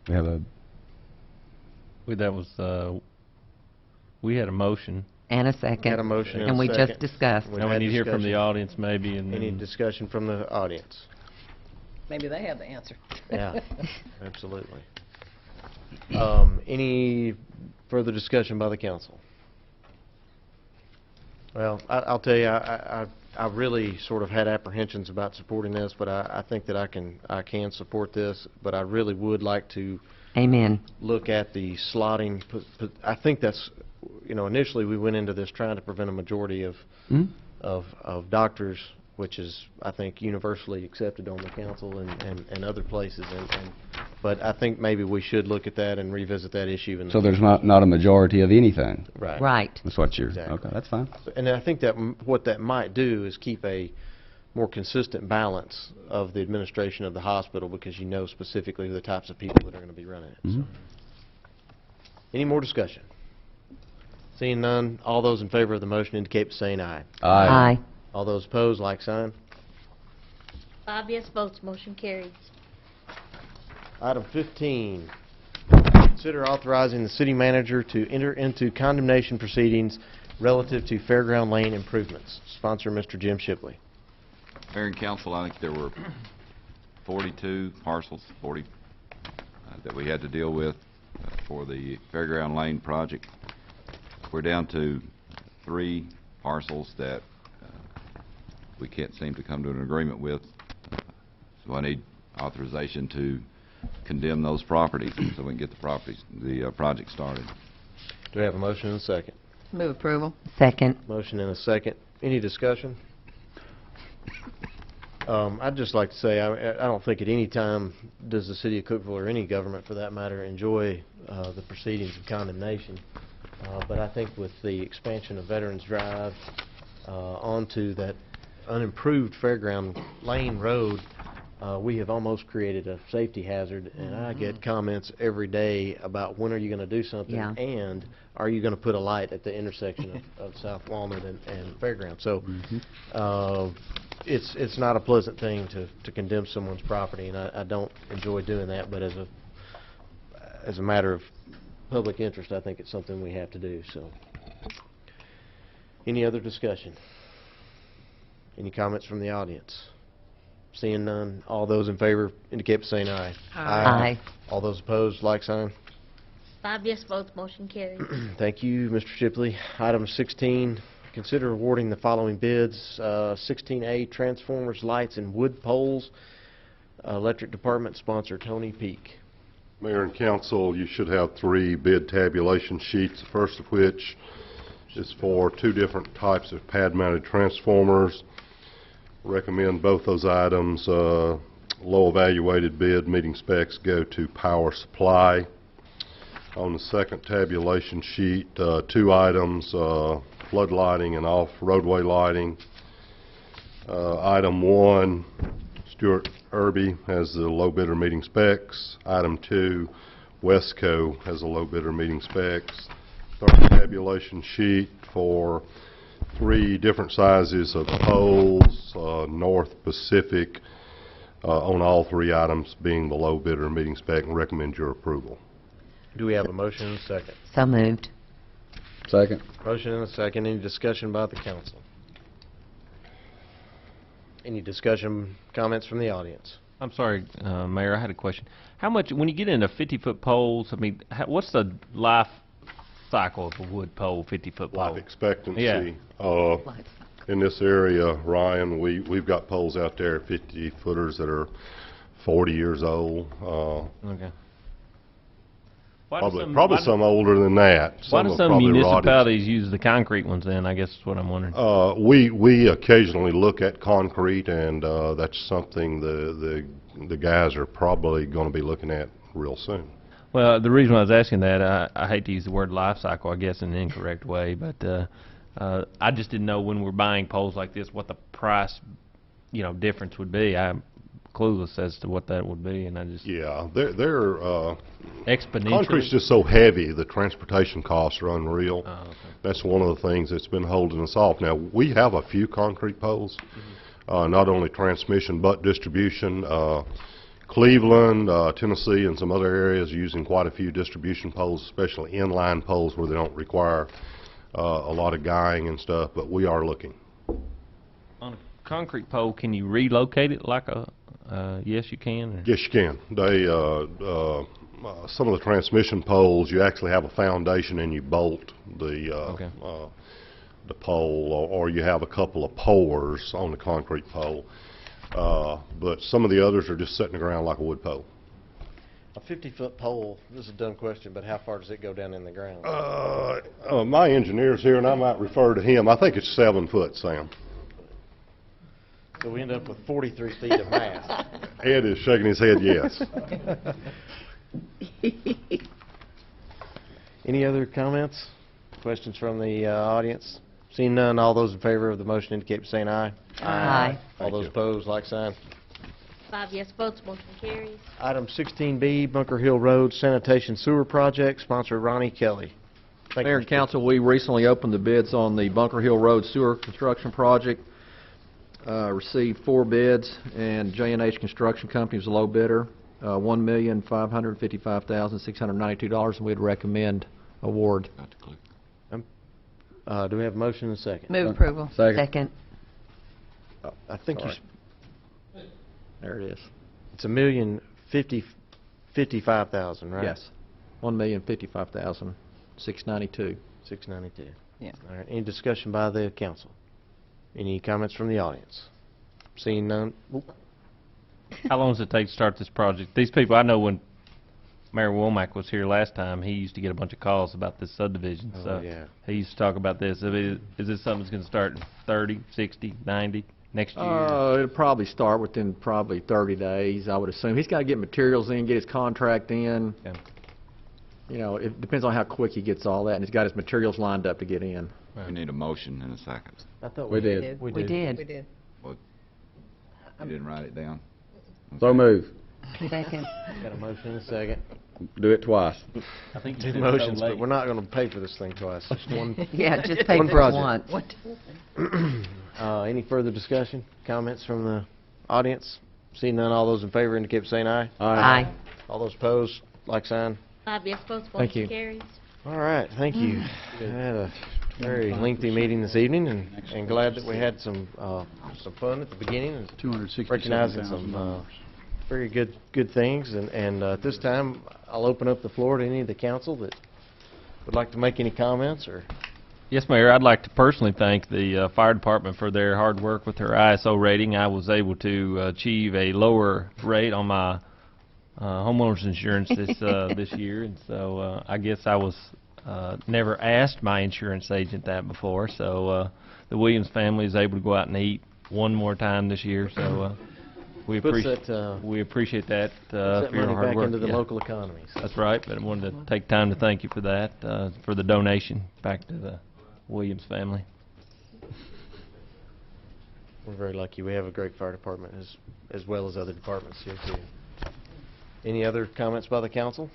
we have a We had a motion. And a second. Had a motion and And a we second. just discussed. We Now we had need to hear from the discussion. audience maybe, and Any then discussion from the audience? Maybe they have the answer. Yeah, absolutely. Any further discussion by the council? Well, I'll tell you, I really sort of had apprehensions about supporting this, but I think that I can support this, but I really would like to Amen. look at the slotting. I think that's, initially we went into this trying to prevent a majority of doctors, which is, I think, universally accepted on the council and other places. But I think maybe we should look at that and revisit that issue. so there's not a majority of anything. Right. Right. That's what you're Exactly. okay. That's fine. And I think that what that might do is keep a more consistent balance of the administration of the hospital, because you know specifically the types of people that are going to be running it. So. Any more discussion? Seeing none, all those in favor of the motion indicate by saying aye. Aye. All those opposed, like sign. 5 yes votes, motion carries. Item 15, consider authorizing the city manager to enter into condemnation proceedings relative to Fairground Lane improvements. Sponsor, Mr. Jim Shipley. Mayor and council, I think there were 42 parcels, that we had to deal with for the Fairground Lane project. We're down to 3 parcels that we can't seem to come to an agreement with. So I need authorization to condemn those properties so we can get the project started. Do we have a motion and a second? Move approval. Second. Motion and a second. Any discussion? I'd just like to say, I don't think at any time does the city of Cookeville, or any government for that matter, enjoy the proceedings of condemnation. But I think with the expansion of Veterans Drive onto that unimproved Fairground Lane Road, we have almost created a safety hazard, and I get comments every day about when are you going to do something, Yeah. and are you going to put a light at the intersection of South Walnut and Fairground. So it's not a pleasant thing to condemn someone's property, and I don't enjoy doing that, but as a matter of public interest, I think it's something we have to do. So, any other discussion? Any comments from the audience? Seeing none, all those in favor indicate by saying aye. Aye. All those opposed, like sign. 5 yes votes, motion carries. Thank you, Mr. Shipley. Item 16, consider awarding the following bids. 16A, transformers, lights, and wood poles. Electric Department sponsor, Tony Peak. Mayor and council, you should have 3 bid tabulation sheets, the first of which is for 2 different types of pad-mounted transformers. Recommend both those items. Low evaluated bid meeting specs go to Power Supply. On the second tabulation sheet, 2 items, flood lighting and off-roadway lighting. Item 1, Stuart Irby has the low bidder meeting specs. Item 2, Wesco has the low bidder meeting specs. Third tabulation sheet for 3 different sizes of poles, North Pacific, on all 3 items being the low bidder meeting spec, and recommend your approval. Do we have a motion and a second? So moved. Second. Motion and a second. Any discussion by the council? Any discussion, comments from the audience? I'm sorry, Mayor, I had a question. How much, when you get into 50-foot poles, I mean, what's the life cycle of a wood pole, 50-foot pole? Life expectancy. Yeah. In this area, Ryan, we've got poles out there, 50-footers that are 40 years old. Okay. Probably some older than that. Why do are some probably rotted. municipalities use the concrete ones then? I guess is what I'm wondering. We occasionally look at concrete, and that's something the guys are probably going to be looking at real soon. Well, the reason I was asking that, I hate to use the word life cycle, I guess, in an incorrect way, but I just didn't know when we're buying poles like this what the price, difference would be. I'm clueless as to what that would be, and I just they're exponentially. Concrete's just so heavy, the transportation costs are unreal. Oh, okay. That's one of the things that's been holding us off. Now, we have a few concrete poles, not only transmission but distribution. Cleveland, Tennessee, and some other areas are using quite a few distribution poles, especially inline poles where they don't require a lot of guying and stuff, but we are looking. On a concrete pole, can you relocate it like a, yes you can? Or? Yes, you can. They, some of the transmission poles, you actually have a foundation and you bolt the pole, or you have a couple of pourers on the concrete pole. But some of the others are just sitting around like a wood pole. A 50-foot pole, this is a dumb question, but how far does it go down in the ground? My engineer's here, and I might refer to him. I think it's 7 foot, Sam. So we end up with 43 feet of mass. Ed is shaking his head yes. Any other comments, questions from the audience? Seeing none, all those in favor of the motion indicate by saying aye. Aye. All those opposed, like sign. 5 yes votes, motion carries. Item 16B, Bunker Hill Road Sanitation Sewer Project, sponsor Ronnie Kelly. Thank you, Mayor and Mr. council, we recently opened the bids on the Bunker Hill Road Sewer Construction Project. Received 4 bids, and J&H Construction Company was the low bidder, $1,555,692, and we'd recommend award. Do we have a motion and a second? Move approval. Second. I think you, There it is. it's $1,055,000, right? Yes. $1,055,692. $692. Yeah. All right, any discussion by the council? Any comments from the audience? Seeing none, How long does it take to start this project? These people, I know when Mayor Womack was here last time, he used to get a bunch of calls about this subdivision. Oh, So yeah. he used to talk about this. I mean, is this something that's going to start in 30, 60, 90 next year? It'll probably start within probably 30 days, I would assume. He's got to get materials in, get his contract in. Okay. It depends on how quick he gets all that, and he's got his materials lined up to get in. We need a motion in a second. I thought We did. We did. We did. You didn't write it down? So move. Second. Got a motion and a second. Do it twice. I think Two motions, but we're not going to pay for this thing twice. Just one. Yeah, just pay One for it project. once. Any further discussion, comments from the audience? Seeing none, all those in favor indicate by saying aye. Aye. All those opposed, like sign. 5 yes votes, Thank you. motion carries. All right, thank you. I had a very lengthy meeting this evening, and glad that we had some fun at the beginning and recognizing some $267,000. very good things. And at this time, I'll open up the floor to any of the council that would like to make any comments or. Yes, Mayor, I'd like to personally thank the fire department for their hard work with their ISO rating. I was able to achieve a lower rate on my homeowner's insurance this year, and so I guess I was never asked my insurance agent that before. So the Williams family is able to go out and eat one more time this year. So we Puts appreciate that, we appreciate that that for your money hard back work. into the Yeah. local economy. So. That's right, but I wanted to take time to thank you for that, for the donation back to the Williams family. We're very lucky. We have a great fire department as well as other departments here too. Any other comments by the council?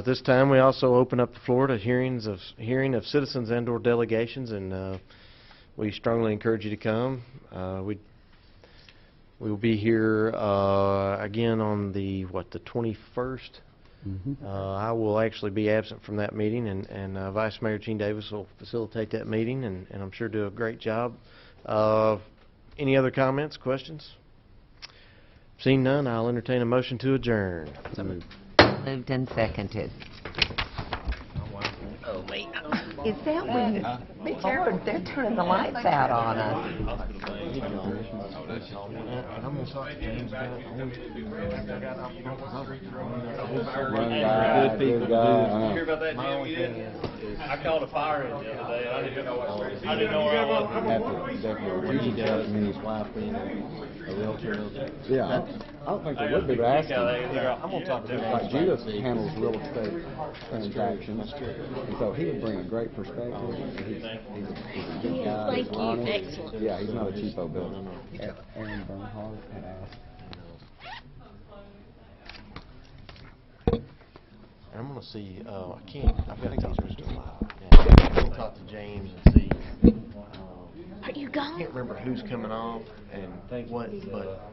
This time, we also open up the floor to hearing of citizens and/or delegations, and we strongly encourage you to come. We will be here again on the 21st. I will actually be absent from that meeting, and Vice Mayor Gene Davis will facilitate that meeting, and I'm sure do a great job. Any other comments, questions? Seeing none, I'll entertain a motion to adjourn. Moved and seconded. Oh, wait. Is that when you... Be careful, they're turning the lights out on us. Good people to do. Hear about that, Jim? I called a fire engine the other day, and I didn't know where I was. Yeah, I don't think they would be, but ask him. I'm gonna talk to him. Like Judas handles real estate transactions, and so he would bring a great perspective. He's a good guy. Thank he's you. honest. Excellent. Yeah, he's not a cheapo builder. Aaron Bernhardt had asked. I'm gonna see, I can't, I've got to talk to I'm gonna talk to James and see. Are you I gone? can't remember who's coming off and what, but